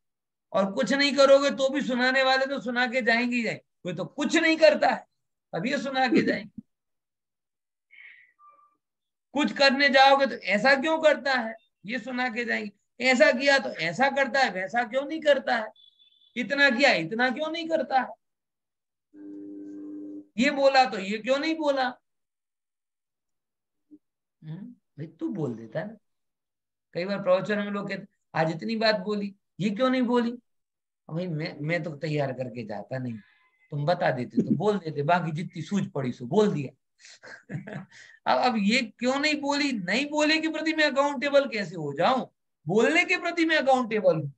और कुछ नहीं करोगे तो भी सुनाने वाले तो सुना के जाएंगे ही जाएंगे। कोई तो कुछ नहीं करता है, अब ये सुना के जाएंगे। कुछ करने जाओगे तो ऐसा क्यों करता है, ये सुना के जाएंगे। ऐसा किया तो ऐसा करता है, वैसा क्यों नहीं करता है, इतना किया इतना क्यों नहीं करता है, ये बोला तो ये क्यों नहीं बोला। भाई तू बोल देता है ना। कई बार प्रवचन में लोग कहते आज इतनी बात बोली, ये क्यों नहीं बोली। भाई मैं तो तैयार करके जाता नहीं, तुम बता देते तो बोल देते, बाकी जितनी सूझ पड़ी सो बोल दिया। अब ये क्यों नहीं बोली, नहीं बोले के प्रति मैं अकाउंटेबल कैसे हो जाऊं, बोलने के प्रति मैं अकाउंटेबल हूं।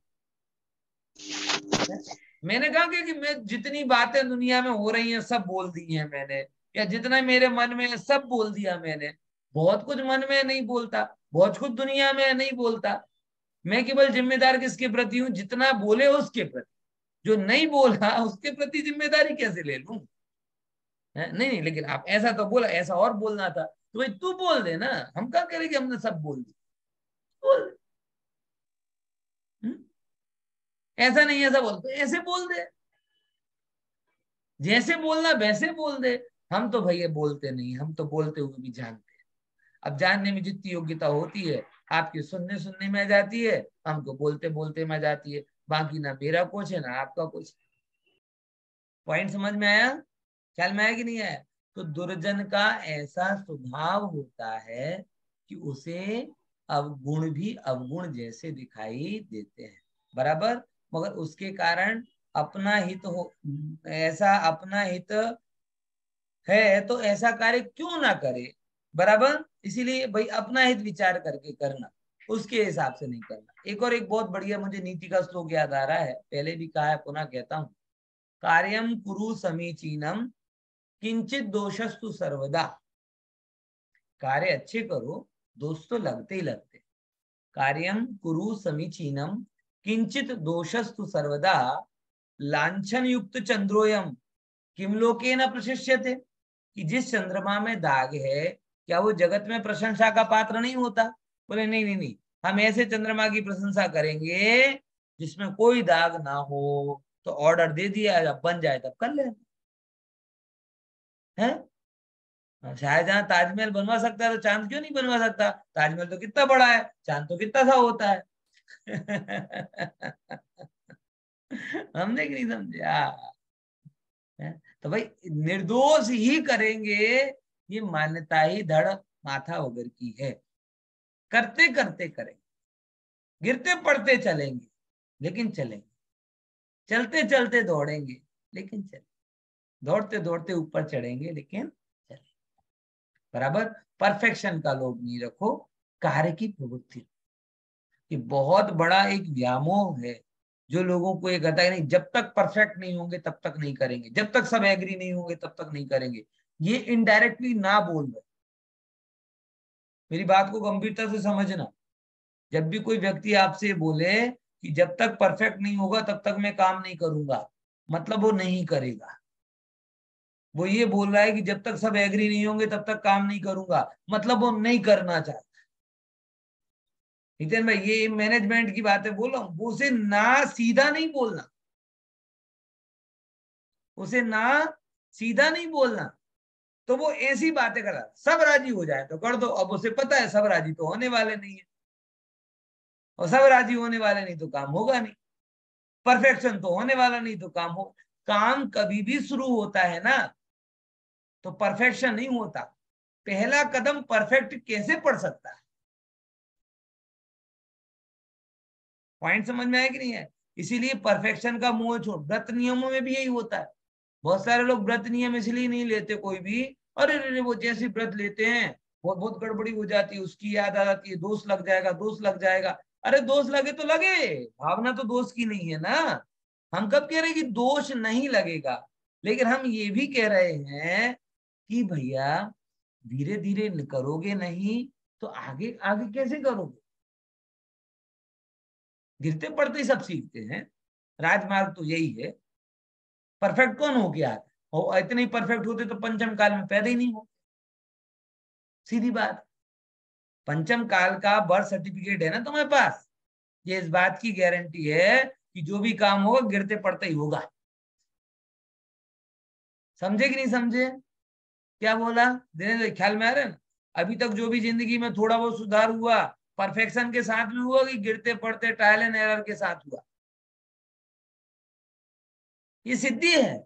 मैंने कहा कि मैं जितनी बातें दुनिया में हो रही हैं सब बोल दी हैं मैंने, या जितना मेरे मन में है सब बोल दिया मैंने। बहुत कुछ मन में नहीं बोलता, बहुत कुछ दुनिया में नहीं बोलता। मैं केवल जिम्मेदार किसके प्रति हूं? जितना बोले उसके प्रति। जो नहीं बोला उसके प्रति जिम्मेदारी कैसे ले लूं? नहीं नहीं, लेकिन आप ऐसा तो बोला, ऐसा और बोलना था, तो भाई तू बोल दे ना, हम क्या करें कि हमने सब बोल दिया। बोल दे। ऐसा नहीं ऐसा बोल तो ऐसे बोल दे, जैसे बोलना वैसे बोल दे। हम तो भैया बोलते नहीं, हम तो बोलते हुए भी जानते हैं। अब जानने में जितनी योग्यता होती है आपकी सुनने सुनने में आ जाती है, हमको बोलते बोलते में आ जाती है। बाकी ना मेरा कुछ है ना आपका कुछ। पॉइंट समझ में आया? ख्याल में आया कि नहीं आया? तो दुर्जन का ऐसा स्वभाव होता है कि उसे अवगुण भी अवगुण जैसे दिखाई देते हैं, बराबर। मगर उसके कारण अपना हित हो, ऐसा अपना हित है तो ऐसा कार्य क्यों ना करे, बराबर। इसीलिए भाई अपना हित विचार करके करना, उसके हिसाब से नहीं करना। एक बहुत बढ़िया मुझे नीति का श्लोक याद आ रहा है, पहले भी कहा है पुनः कहता हूं। कार्यम कुरु समीचीनम किंचित दोषस्तु सर्वदा। कार्य अच्छे करो, दोष तो लगते ही लगते। कार्यम कुरु समीचीनम किंचित दोषस्तु सर्वदा लांछन युक्त चंद्रोयम किम लोके न प्रशिष्यते। कि जिस चंद्रमा में दाग है क्या वो जगत में प्रशंसा का पात्र नहीं होता? बोले नहीं नहीं नहीं, हम ऐसे चंद्रमा की प्रशंसा करेंगे जिसमें कोई दाग ना हो। तो ऑर्डर दे दिया, जब बन जाए तब कर लेना है। शाहजहां ताजमहल बनवा सकता है तो चांद क्यों नहीं बनवा सकता? ताजमहल तो कितना बड़ा है, चांद तो कितना सा होता है। हमने कि नहीं समझे? तो भाई निर्दोष ही करेंगे, ये मान्यता ही धड़ माथा उगर की है। करते करते करेंगे, गिरते पड़ते चलेंगे लेकिन चलेंगे, चलते चलते दौड़ेंगे लेकिन चलेंगे, दौड़ते दौड़ते ऊपर चढ़ेंगे लेकिन चलेंगे। बराबर। परफेक्शन का लोभ नहीं रखो, कार्य की प्रवृत्ति। ये बहुत बड़ा एक व्यामोह है जो लोगों को ये कहता है नहीं, जब तक परफेक्ट नहीं होंगे तब तक नहीं करेंगे, जब तक सब एग्री नहीं होंगे तब तक नहीं करेंगे। ये इनडायरेक्टली ना बोल रहे, मेरी बात को गंभीरता से समझना। जब भी कोई व्यक्ति आपसे बोले कि जब तक परफेक्ट नहीं होगा तब तक मैं काम नहीं करूंगा, मतलब वो नहीं करेगा। वो ये बोल रहा है कि जब तक सब एग्री नहीं होंगे तब तक काम नहीं करूंगा, मतलब वो नहीं करना चाहता। नितिन भाई ये मैनेजमेंट की बातें बोल रहा हूं, वो उसे ना सीधा नहीं बोलना, उसे ना सीधा नहीं बोलना। तो वो ऐसी बातें कर रहा, सब राजी हो जाए तो कर दो। अब उसे पता है सब राजी तो होने वाले नहीं है, और सब राजी होने वाले नहीं तो काम होगा नहीं, परफेक्शन तो होने वाला नहीं तो काम हो। काम कभी भी शुरू होता है ना तो परफेक्शन नहीं होता। पहला कदम परफेक्ट कैसे पड़ सकता है? पॉइंट समझ में आया कि नहीं है? इसीलिए परफेक्शन का मोह छोड़। व्रत नियमों में भी यही होता है। बहुत सारे लोग व्रत नियम इसलिए नहीं लेते कोई भी, अरे अरे वो जैसे व्रत लेते हैं वो बहुत गड़बड़ी हो जाती है, उसकी याद आ जाती है, दोष लग जाएगा, दोष लग जाएगा। अरे दोष लगे तो लगे, भावना तो दोष की नहीं है ना। हम कब कह रहे हैं कि दोष नहीं लगेगा, लेकिन हम ये भी कह रहे हैं कि भैया धीरे धीरे करोगे नहीं तो आगे आगे कैसे करोगे? गिरते पड़ते ही सब सीखते हैं, राजमार्ग तो यही है। परफेक्ट कौन हो गया? और इतने ही परफेक्ट होते तो पंचम काल में पैदा ही नहीं हो। सीधी बात। पंचम काल का बर्थ सर्टिफिकेट है ना तुम्हारे पास, ये इस बात की गारंटी है कि जो भी काम होगा गिरते पड़ते ही होगा। समझे कि नहीं समझे? क्या बोला दिनेश? ख्याल में आ रहा है ना? अभी तक जो भी जिंदगी में थोड़ा बहुत सुधार हुआ परफेक्शन के साथ में हुआ कि गिरते पड़ते ट्रायल एंड एरर के साथ हुआ? ये सिद्धि है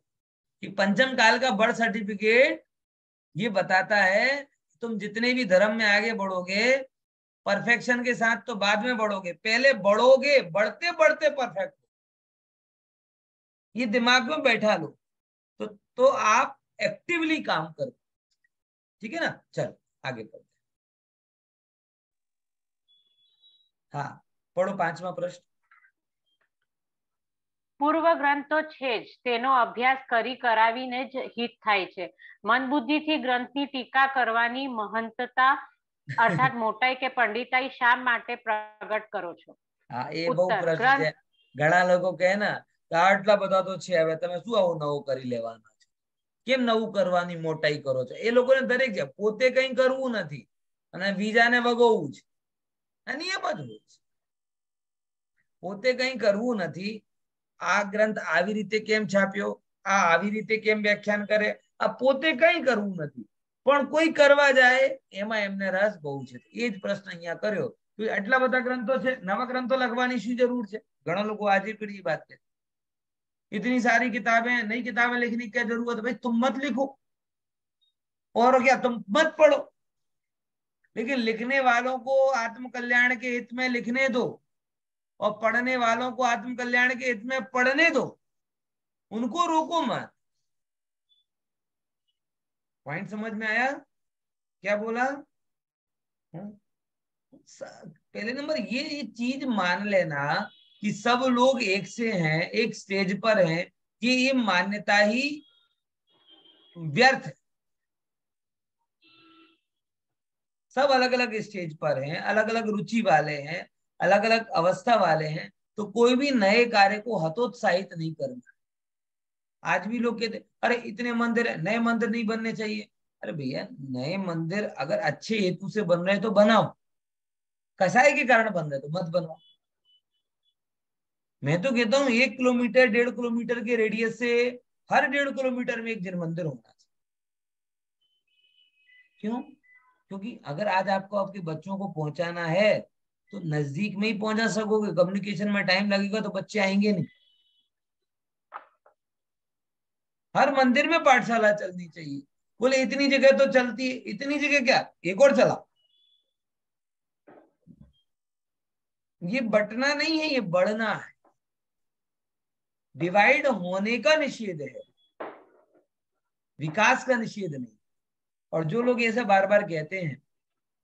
कि पंचम काल का बर्थ सर्टिफिकेट ये बताता है कि तुम जितने भी धर्म में आगे बढ़ोगे परफेक्शन के साथ तो बाद में बढ़ोगे, पहले बढ़ोगे, बढ़ते बढ़ते परफेक्ट। ये दिमाग में बैठा लो तो आप एक्टिवली काम करो। ठीक है ना? चलो आगे बढ़ते। हाँ पढ़ो पांचवा प्रश्न। પૂર્વ ગ્રંથ તો છે જ, તેનો અભ્યાસ કરી કરાવીને જ હિત થાય છે. મન બુદ્ધિથી ગ્રંથની ટીકા કરવાની મહંતતા અર્થાત મોટાઈ કે પંડિતાઈ શા માટે પ્રગટ કરો છો? हाँ ये बहु ઉત્તર प्रश्न ગ્રંથ है। घણા લોકો કહે ને કે આટલા બધા તો છે, હવે તમે શું આવું નવું કરી લેવાના છે, કેમ નવું કરવાની મોટાઈ કરો છો? એ લોકોને દરેક છે પોતે કઈ કરવું નથી અને બીજાને વગોવું છે, આ નિયમ જ હોય છે। પોતે કઈ કરવું નથી, આ ગ્રંથ આવી રીતે કેમ છાપ્યો, આ આવી રીતે કેમ વ્યાખ્યાન કરે, આ પોતે કઈ કરવું નથી પણ કોઈ કરવા જાય એમાં એમને રસ બહુ છે। એ જ પ્રશ્ન અહીંયા કર્યો। આટલા બધા ગ્રંથો છે, નવા ગ્રંથો લખવાની શું જરૂર છે? ઘણા લોકો આજે પણ ये बात कहते, इतनी सारी किताबें, नई किताबें लिखने की क्या जरूरत है? भाई तुम मत लिखो और क्या, तुम मत पढ़ो, लेकिन लिखने वालों को आत्म कल्याण के हित में लिखने दो और पढ़ने वालों को आत्म कल्याण के हित में पढ़ने दो, उनको रोको मत। पॉइंट समझ में आया? क्या बोला? पहले नंबर ये चीज मान लेना कि सब लोग एक से हैं, एक स्टेज पर हैं, ये मान्यता ही व्यर्थ है। सब अलग अलग स्टेज पर हैं, अलग अलग रुचि वाले हैं, अलग अलग अवस्था वाले हैं, तो कोई भी नए कार्य को हतोत्साहित नहीं करना। आज भी लोग कहते अरे इतने मंदिर है, नए मंदिर नहीं बनने चाहिए, अरे भैया, नए मंदिर अगर अच्छे हेतु से बन रहे हैं तो बनाओ, कसाई के कारण बन रहे तो मत बनाओ। मैं तो कहता हूँ 1 किलोमीटर 1.5 किलोमीटर के रेडियस से हर 1.5 किलोमीटर में एक जन मंदिर होना चाहिए। क्यों? क्योंकि अगर आज आपको आपके बच्चों को पहुंचाना है तो नजदीक में ही पहुंचा सकोगे, कम्युनिकेशन में टाइम लगेगा तो बच्चे आएंगे नहीं। हर मंदिर में पाठशाला चलनी चाहिए। बोले इतनी जगह तो चलती है, इतनी जगह क्या, एक और चला। ये बंटना नहीं है, ये बढ़ना है। डिवाइड होने का निषेध है, विकास का निषेध नहीं। और जो लोग ऐसा बार बार कहते हैं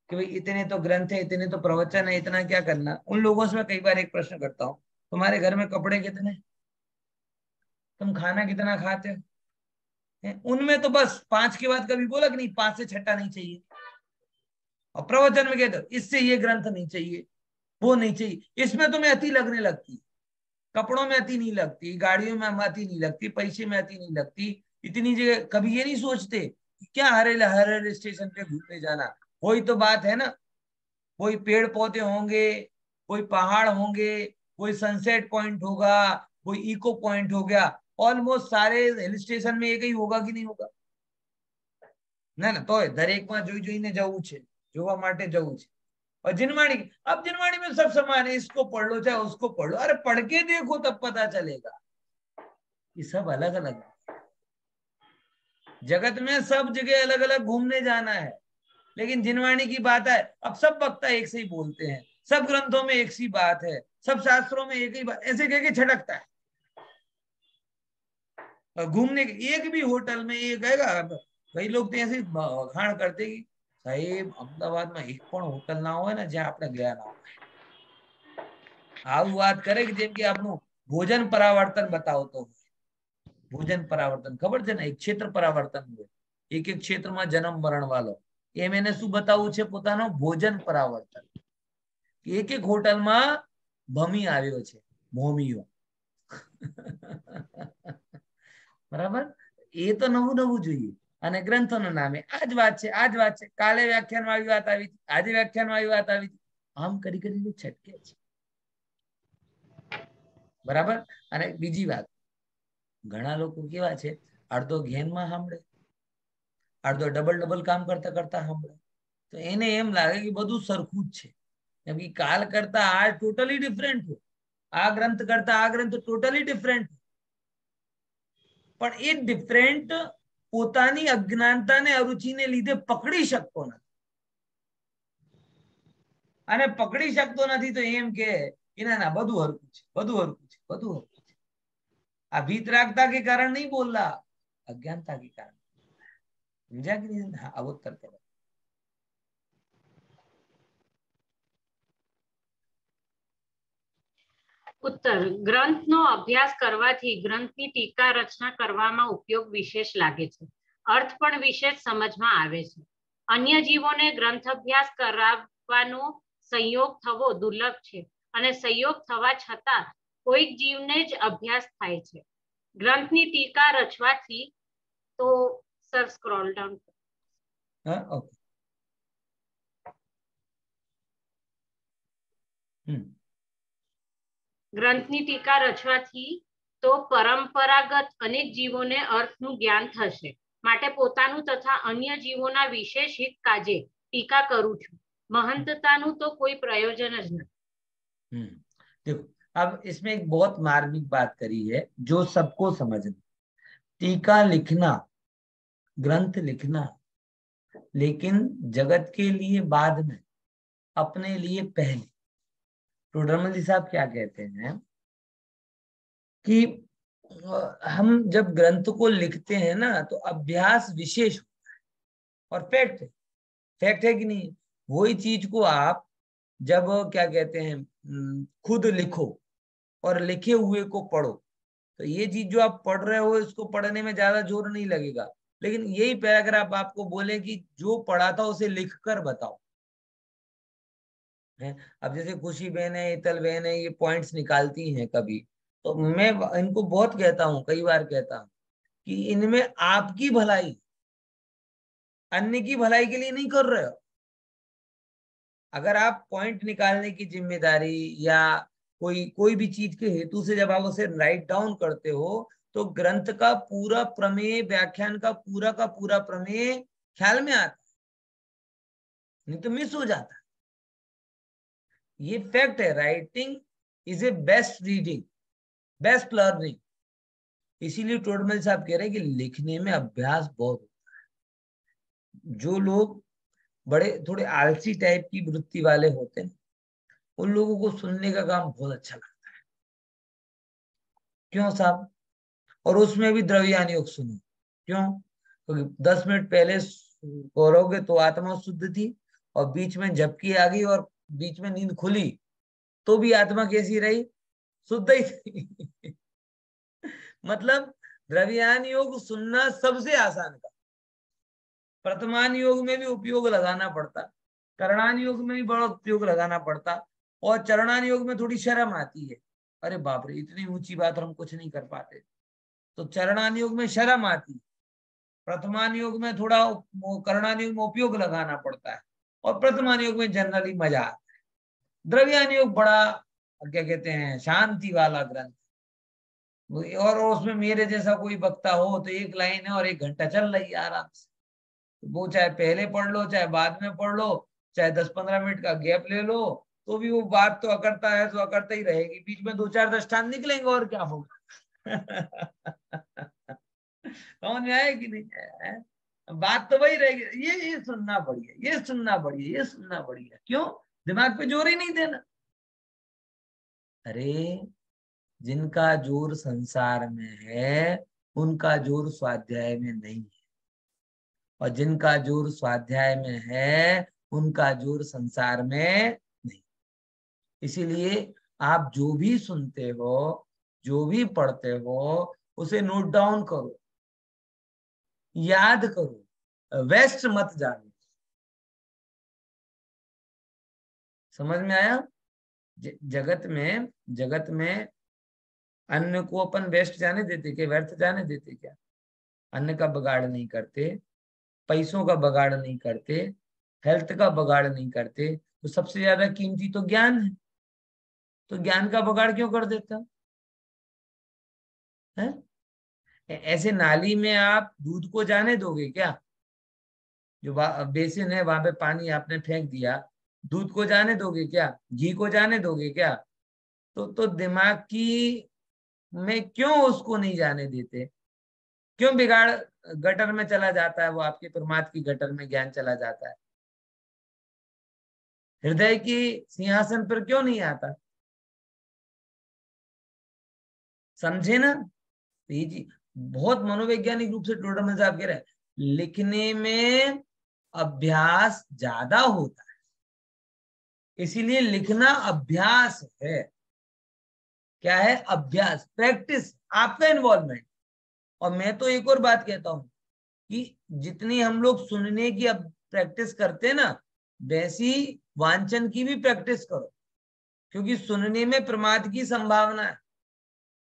कि भाई इतने तो ग्रंथ है, इतने तो प्रवचन है, इतना क्या करना, उन लोगों से मैं कई बार एक प्रश्न करता हूँ, तुम्हारे घर में कपड़े कितने, तुम खाना कितना खाते हो? उनमें तो बस 5 के बाद कभी बोला कि नहीं 5 से छठा नहीं चाहिए। और प्रवचन में कहते हो इससे ये ग्रंथ नहीं चाहिए, वो नहीं चाहिए। इसमें तुम्हें अति लगने लगती, कपड़ों में अति नहीं लगती, गाड़ियों में अति नहीं लगती, पैसे में अति नहीं लगती, इतनी जगह। कभी ये नहीं सोचते कि क्या हर हर स्टेशन पे घूमने जाना। वही तो बात है ना, कोई पेड़ पौधे होंगे, कोई पहाड़ होंगे, कोई सनसेट पॉइंट होगा, कोई इको पॉइंट हो गया। ऑलमोस्ट सारे हिल स्टेशन में एक ही होगा कि नहीं होगा? ના ના તોય દરેકમાં જોઈ જોઈને જવું છે, જોવા માટે જવું છે। और जिनवाणी, अब जिनवाणी में सब समान है, इसको पढ़ लो चाहे उसको पढ़ लो, अरे पढ़ के देखो तब पता चलेगा। ये सब अलग अलग है। जगत में सब जगह अलग अलग घूमने जाना है, लेकिन जिनवाणी की बात है, अब सब वक्ता एक से ही बोलते हैं, सब ग्रंथों में एक सी बात है, सब शास्त्रों में एक ही बात, ऐसे कह के छटकता है। और घूमने एक भी होटल में ये कहेगा, कई लोग तो ऐसे वखाण करते कि साहेब अहमदाबाद में एक पण होटल ना हो ने ज्યાં આપણે ગયા ના હોય। આવું વાત કરે કે જેમ કે આપણું ભોજન પરાવર્તન બતાવતો હોય। ભોજન પરાવર્તન ખબર છે ને, એક ક્ષેત્ર પરાવર્તન હોય, એક એક ક્ષેત્રમાં જન્મ મરણ વાળો। એમ એને શું બતાવવું છે? પોતાનો ભોજન પરાવર્તન। એક એક હોટલમાં ભમી આવ્યો છે, ભોમિયો। બરાબર? એ તો નવું નવું જોઈએ। અને ગ્રંથોના નામે આજ વાત છે, આજ વાત છે, કાલે વ્યાખ્યાનમાં આવી વાત આવી, આજે વ્યાખ્યાનમાં આવી વાત આવી, આમ કરી કરીને છટકે છે। બરાબર? અને બીજી વાત, ઘણા લોકો કેવા છે, અડધો ઘેનમાં સાંભળે, અડધો ડબલ ડબલ કામ કરતા કરતા સાંભળે। તો એને એમ લાગે કે બધું સરખું જ છે, કેમ કે કાલ કરતા આ ટોટલી ડિફરન્ટ હોય, આ ગ્રંથ કરતા આ ગ્રંથ ટોટલી ડિફરન્ટ। પણ એ ડિફરન્ટ પોતાની અજ્ઞાનતાને અરુચિને લીધે પકડી શકતો નથી। અને પકડી શકતો નથી તો એમ કે ના ના બધું હરખું છે, બધું હરખું છે, બધું હરખું છે। આ વીતરાગતા के कारण नहीं बोल रहा, अज्ञानता के कारण। समझा कि नहीं? हाँ, अब उत्तर करो। ઉત્તર, ગ્રંથનો અભ્યાસ કરવાથી ગ્રંથની ટીકા રચના કરવામાં ઉપયોગ વિશેષ લાગે છે, અર્થ પણ વિશેષ સમજમાં આવે છે। અન્ય જીવોને ગ્રંથ અભ્યાસ કરાવવાનો સંયોગ થવો દુર્લભ છે, અને સંયોગ થવા છતાં કોઈક જીવને જ અભ્યાસ થાય છે। ગ્રંથની ટીકા રચવાથી તો સર સ્ક્રોલ ડાઉન। हाँ, ओके। ગ્રંથની ટીકા રચવાથી તો પરંપરાગત અનેક જીવોને અર્થનું જ્ઞાન થશે, માટે પોતાનું તથા અન્ય જીવોના વિશેષ હિત કાજે ટીકા કરું છું। महंतताનું तो कोई प्रयोजन ज नहीं। देखो, अब इसमें एक बहुत मार्मिक बात करी है जो सबको समझना। टीका लिखना, ग्रंथ लिखना, लेकिन जगत के लिए बाद में, अपने लिए पहले। टोडरमल जी साहब क्या कहते हैं कि हम जब ग्रंथ को लिखते हैं ना तो अभ्यास विशेष होता है। और फैक्ट है, फैक्ट है कि नहीं? वही चीज को आप जब क्या कहते हैं खुद लिखो और लिखे हुए को पढ़ो, तो ये चीज जो आप पढ़ रहे हो इसको पढ़ने में ज्यादा जोर नहीं लगेगा। लेकिन यही पैराग्राफ आपको बोले कि जो पढ़ा था उसे लिख कर बताओ, है। अब जैसे खुशी बहन है, इतल बहन है, ये पॉइंट्स निकालती हैं कभी, तो मैं इनको बहुत कहता हूँ, कई बार कहता हूँ कि इनमें आपकी भलाई, अन्य की भलाई के लिए नहीं कर रहे हो। अगर आप पॉइंट निकालने की जिम्मेदारी या कोई कोई भी चीज के हेतु से जब आप उसे राइट डाउन करते हो तो ग्रंथ का पूरा प्रमेय, व्याख्यान का पूरा प्रमेय ख्याल में आता है, नहीं तो मिस हो जाता है। ये फैक्ट है, writing is a best reading, best learning. इसीलिए टोडरमल साहब कह रहे हैं कि लिखने में अभ्यास बहुत होता है। जो लोग बड़े थोड़े आलसी टाइप की वृत्ति वाले होते हैं उन लोगों को सुनने का काम बहुत अच्छा लगता है। क्यों साहब? और उसमें भी द्रव्यान योग सुनो। क्यों? क्योंकि 10 मिनट पहले करोगे तो आत्मा शुद्ध थी, और बीच में झपकी आ गई और बीच में नींद खुली तो भी आत्मा कैसी रही? शुद्ध ही थी। मतलब द्रव्यान योग सुनना सबसे आसान का। प्रथमान योग में भी उपयोग लगाना पड़ता, करणान योग में भी बड़ा उपयोग लगाना पड़ता, और चरणान योग में थोड़ी शर्म आती है, अरे बाप रे इतनी ऊंची बात हम कुछ नहीं कर पाते, तो चरणान योग में शर्म आती है। प्रथमान योग में थोड़ा करणान योग में उपयोग लगाना पड़ता है, और प्रथमान योग में जनरली मजा आता है। द्रव्यान योग बड़ा क्या कहते हैं, शांति वाला ग्रंथ, और उसमें मेरे जैसा कोई वक्ता हो तो एक लाइन है और 1 घंटा चल रही है आराम से। वो चाहे पहले पढ़ लो चाहे बाद में पढ़ लो, चाहे 10-15 मिनट का गैप ले लो, तो भी वो बात तो अकड़ता है तो अकड़ता ही रहेगी। बीच में 2-4 दृष्टांत निकलेंगे और क्या होगा। समझ में आया कि नहीं आया? बात तो वही रहेगी, ये सुनना बढ़िया, ये सुनना बढ़िया, ये सुनना बढ़िया। क्यों? दिमाग पे जोर ही नहीं देना। अरे जिनका जोर संसार में है उनका जोर स्वाध्याय में नहीं है, और जिनका जोर स्वाध्याय में है उनका जोर संसार में नहीं। इसीलिए आप जो भी सुनते हो, जो भी पढ़ते हो, उसे नोट डाउन करो, याद करो, वेस्ट मत जाने। समझ में आया? जगत में अन्न को अपन वेस्ट जाने देते क्या, व्यर्थ जाने देते क्या? अन्न का बगाड़ नहीं करते, पैसों का बगाड़ नहीं करते, हेल्थ का बगाड़ नहीं करते, तो सबसे ज्यादा कीमती तो ज्ञान है, तो ज्ञान का बगाड़ क्यों कर देता है? ऐसे नाली में आप दूध को जाने दोगे क्या? जो बेसिन है वहां पे पानी आपने फेंक दिया, दूध को जाने दोगे क्या? घी को जाने दोगे क्या? तो दिमाग की में क्यों उसको नहीं जाने देते? क्यों बिगाड़ गटर में चला जाता है, वो आपके प्रमाद की गटर में ज्ञान चला जाता है? हृदय की सिंहासन पर क्यों नहीं आता? समझे ना? तो ये जी बहुत मनोवैज्ञानिक रूप से टोडरमल साहब कह रहे हैं लिखने में अभ्यास ज्यादा होता है, इसीलिए लिखना अभ्यास है। क्या है? अभ्यास, प्रैक्टिस, आपका इन्वॉल्वमेंट। और मैं तो एक और बात कहता हूं कि जितनी हम लोग सुनने की अब प्रैक्टिस करते हैं ना, वैसी वांचन की भी प्रैक्टिस करो, क्योंकि सुनने में प्रमाद की संभावना है,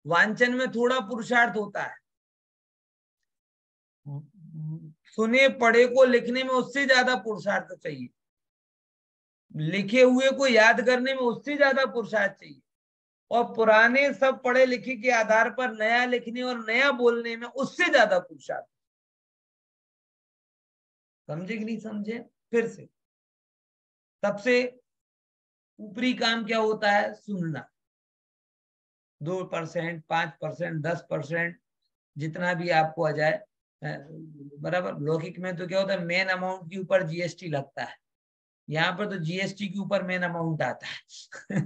वांचन में थोड़ा पुरुषार्थ होता है। सुने पढ़े को लिखने में उससे ज्यादा पुरुषार्थ चाहिए, लिखे हुए को याद करने में उससे ज्यादा पुरुषार्थ चाहिए, और पुराने सब पढ़े लिखे के आधार पर नया लिखने और नया बोलने में उससे ज्यादा पुरुषार्थ। समझे कि नहीं समझे? फिर से सबसे ऊपरी काम क्या होता है? सुनना। 2%, 5%, 10%, जितना भी आपको आ जाए, बराबर। लौकिक में तो क्या होता है, मेन अमाउंट के ऊपर जीएसटी लगता है, यहाँ पर तो जीएसटी के ऊपर मेन अमाउंट आता है।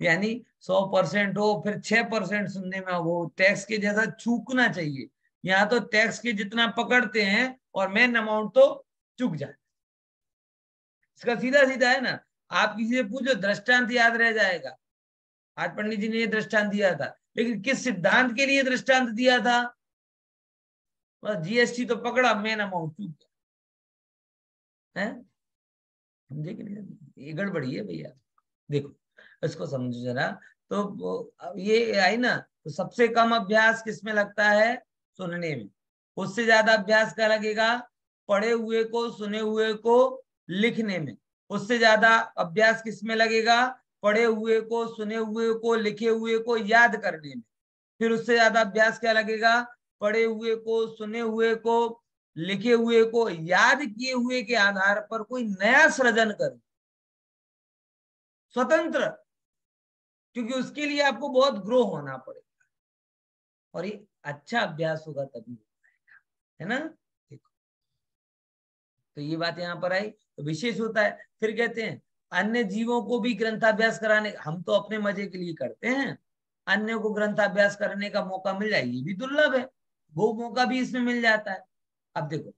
यानी 100% हो फिर 6% सुनने में वो टैक्स के जैसा चूकना चाहिए, यहाँ तो टैक्स के जितना पकड़ते हैं और मेन अमाउंट तो चूक जाए। इसका सीधा सीधा है ना, आप किसी से पूछो दृष्टांत याद रह जाएगा। आज पंडित जी ने ये दृष्टांत दिया था, लेकिन किस सिद्धांत के लिए दृष्टांत दिया था? बस जीएसटी तो पकड़ा, मेन अमाउंट चूक गया है। समझे कि नहीं? ये गड़बड़ी है भैया। देखो इसको समझो जरा। तो अब ये आई ना, तो सबसे कम अभ्यास किसमें लगता है? सुनने में। उससे ज्यादा अभ्यास क्या लगेगा? पढ़े हुए को, सुने हुए को लिखने में। उससे ज्यादा अभ्यास किस में लगेगा? पढ़े हुए को, सुने हुए को, लिखे हुए को याद करने में। फिर उससे ज्यादा अभ्यास क्या लगेगा? पढ़े हुए को, सुने हुए को, लिखे हुए को याद किए हुए के आधार पर कोई नया सृजन कर, स्वतंत्र, क्योंकि उसके लिए आपको बहुत ग्रो होना पड़ेगा और ये अच्छा अभ्यास होगा तभी हो पाएगा, है ना। देखो, तो ये बात यहाँ पर आई तो विशेष होता है। फिर कहते हैं अन्य जीवों को भी ग्रंथाभ्यास कराने, हम तो अपने मजे के लिए करते हैं, अन्य को ग्रंथाभ्यास करने का मौका मिल जाए ये भी दुर्लभ है, वो मौका भी इसमें मिल जाता है। अब देखो,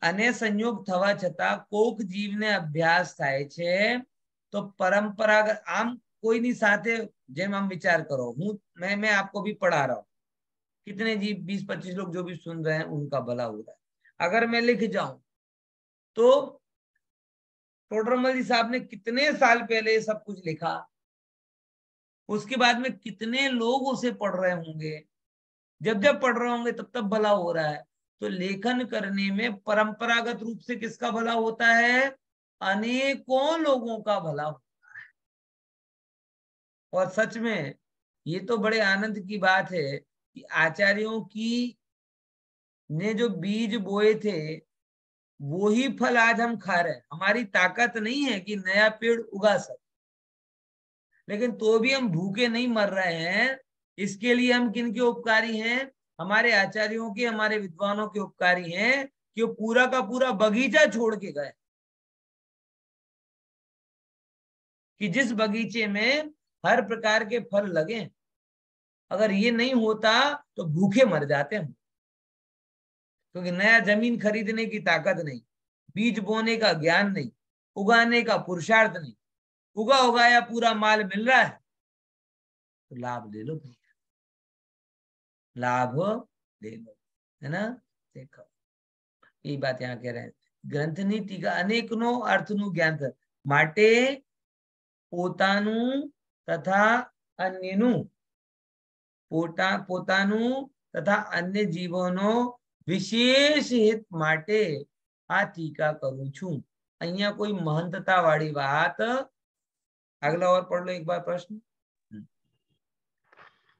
અને સંયોગ થવા છતાં કોક જીવને અભ્યાસ થાય છે તો પરંપરાગત, આમ કોઈની સાથે, જેમ આમ विचार करो, मैं आपको भी पढ़ा रहा हूँ, कितने जी 20-25 लोग जो भी सुन रहे हैं उनका भला हो रहा है। अगर मैं लिख जाऊं तो टोडरमल जी साहब ने कितने साल पहले ये सब कुछ लिखा, उसके बाद में कितने लोग उसे पढ़ रहे होंगे, जब जब पढ़ रहे होंगे तब तब भला हो रहा है। तो लेखन करने में परंपरागत रूप से किसका भला होता है? अनेकों लोगों का भला होता है। और सच में ये तो बड़े आनंद की बात है कि आचार्यों की ने जो बीज बोए थे वो ही फल आज हम खा रहे हैं। हमारी ताकत नहीं है कि नया पेड़ उगा सके, लेकिन तो भी हम भूखे नहीं मर रहे हैं। इसके लिए हम किन के उपकारी हैं? हमारे आचार्यों के, हमारे विद्वानों के उपकारी हैं कि वो पूरा का पूरा बगीचा छोड़ के गए, कि जिस बगीचे में हर प्रकार के फल लगे। अगर ये नहीं होता तो भूखे मर जाते हम, क्योंकि नया जमीन खरीदने की ताकत नहीं, बीज बोने का ज्ञान नहीं, उगाने का पुरुषार्थ नहीं, उगा उगाया पूरा माल मिल रहा है तो लाभ ले लो भैया, लाभ ले लो, है ना। देखो ये बात यहाँ कह रहे हैं, ગ્રંથની ટીકા અનેકનો અર્થનું જ્ઞાન થાય માટે પોતાનું તથા અન્યનું, પોતાનું તથા અન્ય જીવોનો વિશેષ હિત માટે આ ટીકા કરું છું। અહીંયા કોઈ महंतता वाली बात, अगला और पढ़ लो एक बार प्रश्न।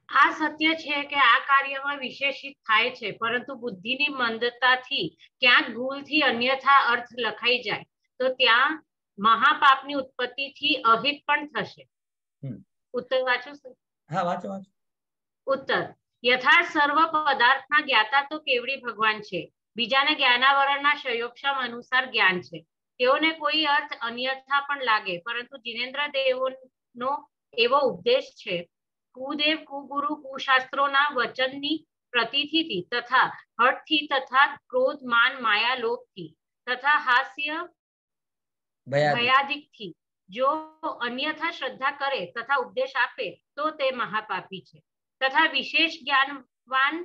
આ સત્ય છે કે આ કાર્યમાં વિશેષિત થાય છે, પરંતુ બુદ્ધિની મંદતાથી ક્યાંક ભૂલથી અન્યથા અર્થ લખાઈ જાય તો ત્યાં મહાપાપની ઉત્પત્તિથી અહિત પણ થશે। ઉત્તર વાંચો। हाँ वाचो वाचो। ઉત્તર, યથાર્થ સર્વ પદાર્થના જ્ઞાતા તો કેવડી ભગવાન છે, બીજાને જ્ઞાનાવરણના સંયોગક્ષમ અનુસાર જ્ઞાન છે, તેઓને કોઈ અર્થ અન્યથા પણ લાગે, પરંતુ જીનેન્દ્ર દેવોનો એવો ઉપદેશ છે, કુદેવ કુગુરુ કુશાસ્ત્રોના વચનની પ્રતીતિથી તથા હઠથી તથા ક્રોધ માન માયા લોભથી તથા હાસ્ય ભયાદિકથી જો અન્યથા શ્રદ્ધા કરે તથા ઉપદેશ આપે તો તે મહાપાપી છે, તથા વિશેષ જ્ઞાનવાન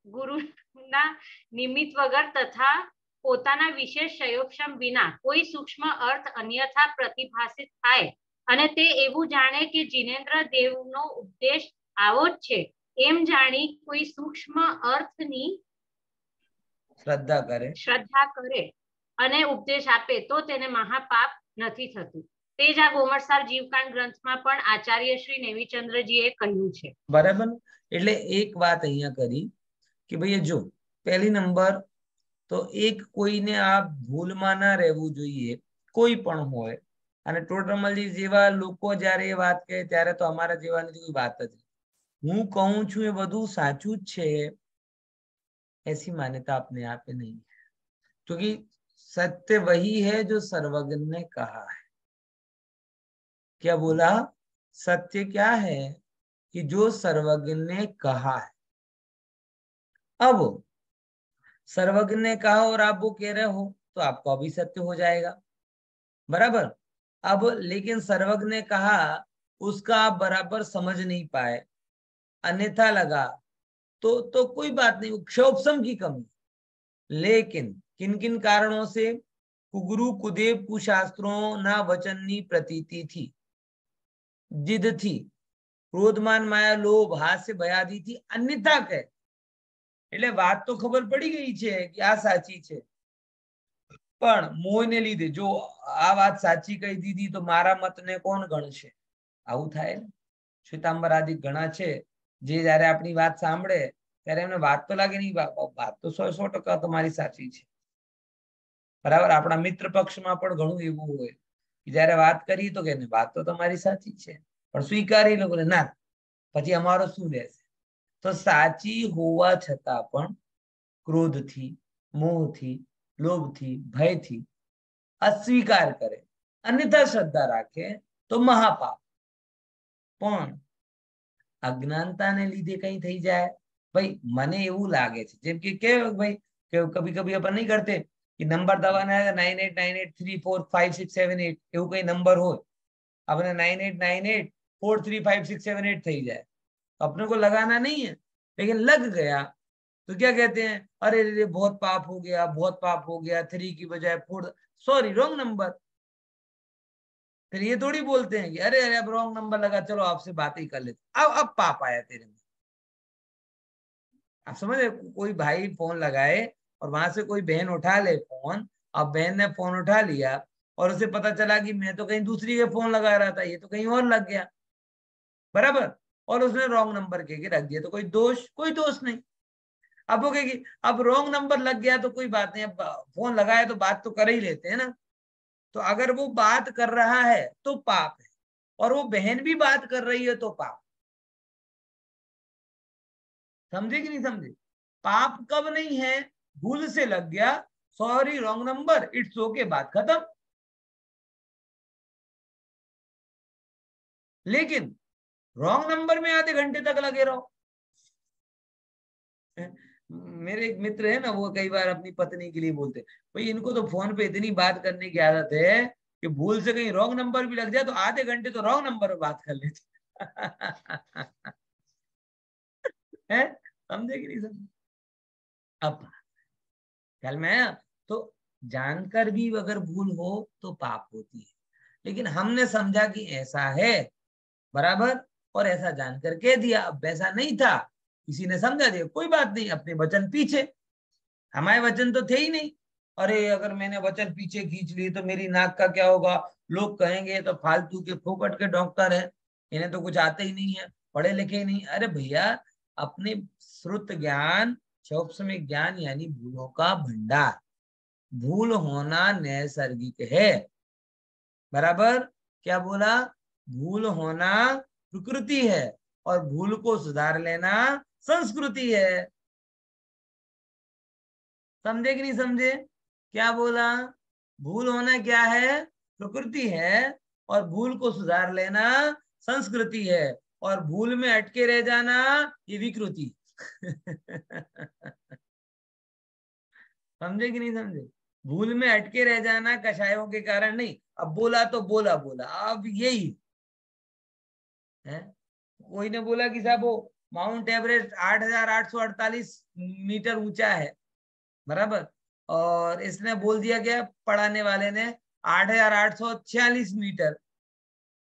ગુરુના નિમિત્ત વગર તથા પોતાના વિશેષ સંયોગક્ષમ વિના કોઈ સૂક્ષ્મ અર્થ અન્યથા પ્રતિભાસિત થાય અને તે એવું જાણે કે જીનેન્દ્ર દેવનો ઉપદેશ આવો જ છે એમ જાણી કોઈ સૂક્ષ્મ અર્થની શ્રદ્ધા કરે અને ઉપદેશ આપે તો તેને મહાપાપ નથી થતું। તે જ આ ગોમરસાર જીવકાંડ ગ્રંથમાં પણ આચાર્ય શ્રી નેમિચંદ્રજીએ કહ્યું છે। બરાબર। એટલે એક વાત અહીંયા કરી કે ભાઈ જો પહેલી નંબર તો એક કોઈને આ ભૂલમાં ના રહેવું જોઈએ, કોઈ પણ હોય। અને ટોડરમલજી જેવા લોકો જ્યારે એ વાત કહે ત્યારે તો અમારા જેવાની કોઈ વાત જ નહીં। હું કહું છું એ બધું સાચું જ છે ऐसी मान्यता अपने आप में नहीं है, क्योंकि सत्य वही है जो सर्वज्ञ ने कहा है। क्या बोला? सत्य क्या है कि जो सर्वज्ञ ने कहा है। अब सर्वज्ञ ने कहा और आप वो कह रहे हो तो आपको अभी सत्य हो जाएगा, बराबर। अब लेकिन सर्वज्ञ ने कहा उसका आप बराबर समझ नहीं पाए, अन्यथा लगा तो कोई बात नहीं, क्षोभसम की कमी। लेकिन किन किन कारणों से? कुगुरु कुदेव कुशास्त्रों ना वचननी प्रतीति थी, जिद थी, क्रोधमान माया लोभ हास्य भयादि थी, अन्यथा कह એટલે વાત તો ખબર પડી ગઈ છે કે આ સાચી છે, પણ મોહને લીધે જો આ વાત સાચી કહી દીધી તો મારા મતને કોણ ગણશે? આવું થાય ને. શ્વેતાંબર આદિ ઘણા છે જે જયારે આપણી વાત સાંભળે ત્યારે એમને વાત તો લાગે નહીં, વાત તો 100% તમારી સાચી છે, બરાબર. આપણા મિત્ર પક્ષમાં પણ ઘણું એવું હોય કે જયારે વાત કરી તો કે વાત તો તમારી સાચી છે, પણ સ્વીકારી લો ના, પછી અમારો શું રહેશે? તો સાચી હોવા છતાં પણ ક્રોધથી, મોહથી, લોભથી, ભયથી અસ્વીકાર કરે, અન્યથા શ્રદ્ધા રાખે તો મહાપાપ. પણ અજ્ઞાનતાને લીધે કઈ થઈ જાય, ભાઈ મને એવું લાગે છે, જેમ કે ભાઈ કભી કભી अपन नहीं करते कि नंबर दबाना है 9898345678 એવું કઈ નંબર હોય, अपने 9898435678 થઈ જાય, अपने को लगाना नहीं है लेकिन लग गया तो क्या कहते हैं, अरे रे बहुत पाप हो गया, बहुत पाप हो गया, 3 की बजाय 4, सॉरी रॉन्ग नंबर। फिर ये थोड़ी बोलते हैं कि अरे अरे अब रॉन्ग नंबर लगा, चलो आपसे बात ही कर लेते, अब पाप आया तेरे में। आप समझे, कोई भाई फोन लगाए और वहां से कोई बहन उठा ले फोन, अब बहन ने फोन उठा लिया और उसे पता चला कि मैं तो कहीं दूसरी के फोन लगा रहा था, ये तो कहीं और लग गया, बराबर, और उसने रॉन्ग नंबर कह के रख दिया, तो कोई दोष नहीं। अब वो कहेगी अब रॉन्ग नंबर लग गया तो कोई बात नहीं, अब फोन लगाया तो बात तो कर ही लेते हैं ना। तो अगर वो बात कर रहा है तो पाप है, और वो बहन भी बात कर रही है तो पाप। समझे कि नहीं समझे? पाप कब नहीं है, भूल से लग गया, sorry wrong number, it's okay, बात खत्म। लेकिन रॉन्ग नंबर में आधे घंटे तक लगे रहो। मेरे एक मित्र है ना, वो कई बार अपनी पत्नी के लिए बोलते, भाई इनको तो फोन पे इतनी बात करने की आदत है कि भूल से कहीं रॉन्ग नंबर भी लग जाए तो आधे घंटे तो रॉन्ग नंबर पर बात कर लेते हैं। समझे कि नहीं समझे? अब ख्याल में आया? तो जानकर भी अगर भूल हो तो पाप होती है, लेकिन हमने समझा कि ऐसा है, बराबर, और ऐसा जानकर कह दिया। अब वैसा नहीं था, किसी ने समझा दिया, कोई बात नहीं, अपने वचन पीछे, हमारे वचन तो थे ही नहीं। अरे अगर मैंने वचन पीछे खींच ली तो मेरी नाक का क्या होगा, लोग कहेंगे तो फालतू के फोकट के डॉक्टर है, इन्हें तो कुछ आते ही नहीं है, पढ़े लिखे ही नहीं। अरे भैया, अपने श्रुत ज्ञान, सौक्ष्म ज्ञान यानी भूलों का भंडार, भूल होना नैसर्गिक है, बराबर। क्या बोला? भूल होना प्रकृति है और भूल को सुधार लेना संस्कृति है। समझे कि नहीं समझे? क्या बोला? भूल होना क्या है? प्रकृति है, और भूल को सुधार लेना संस्कृति है, और भूल में अटके रह जाना ये विकृति। समझे कि नहीं समझे? भूल में अटके रह जाना कषायों के कारण नहीं, अब बोला तो बोला, अब यही है। कोई ने बोला कि साहब वो माउंट एवरेस्ट 8,848 मीटर ऊंचा है, बराबर, और इसने बोल दिया गया पढ़ाने वाले ने 8,846 मीटर।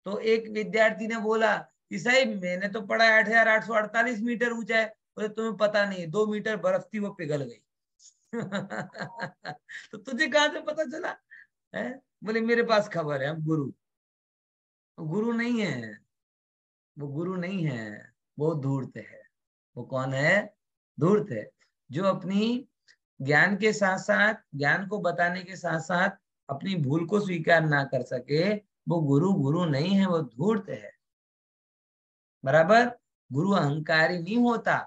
तो एक विद्यार्थी ने बोला कि साहब मैंने तो पढ़ा 8,848 मीटर ऊंचा है, बोले तुम्हें पता नहीं, 2 मीटर बर्फ थी वो पिघल गई। तो तुझे कहां से पता चला है? बोले मेरे पास खबर है, हम गुरु नहीं है, वो गुरु नहीं है, वो धूर्त है। वो कौन है? धूर्त है, जो अपनी ज्ञान के साथ साथ, ज्ञान को बताने के साथ साथ अपनी भूल को स्वीकार ना कर सके, वो गुरु नहीं है, वो धूर्त है, बराबर। गुरु अहंकारी नहीं होता,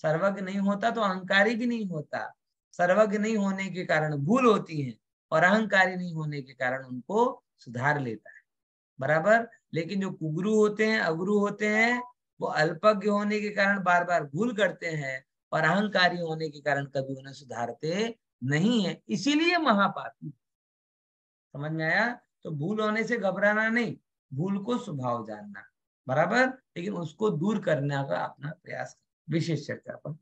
सर्वज्ञ नहीं होता तो अहंकारी भी नहीं होता। सर्वज्ञ नहीं होने के कारण भूल होती है, और अहंकारी नहीं होने के कारण उनको सुधार लेता है, बराबर। लेकिन जो कुगुरु होते हैं, अगुरु होते हैं, वो अल्पज्ञ होने के कारण बार बार भूल करते हैं, और अहंकारी होने के कारण कभी उन्हें सुधारते नहीं है, इसीलिए महापापी। समझ में आया? तो भूल होने से घबराना नहीं, भूल को स्वभाव जानना, बराबर, लेकिन उसको दूर करने का अपना प्रयास, विशेष चर्चा अपन।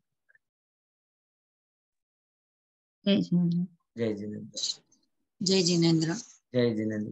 जय जिनेंद्र। जय जिनेंद्र। जय जिनेंद्र। जय जिनेंद्र।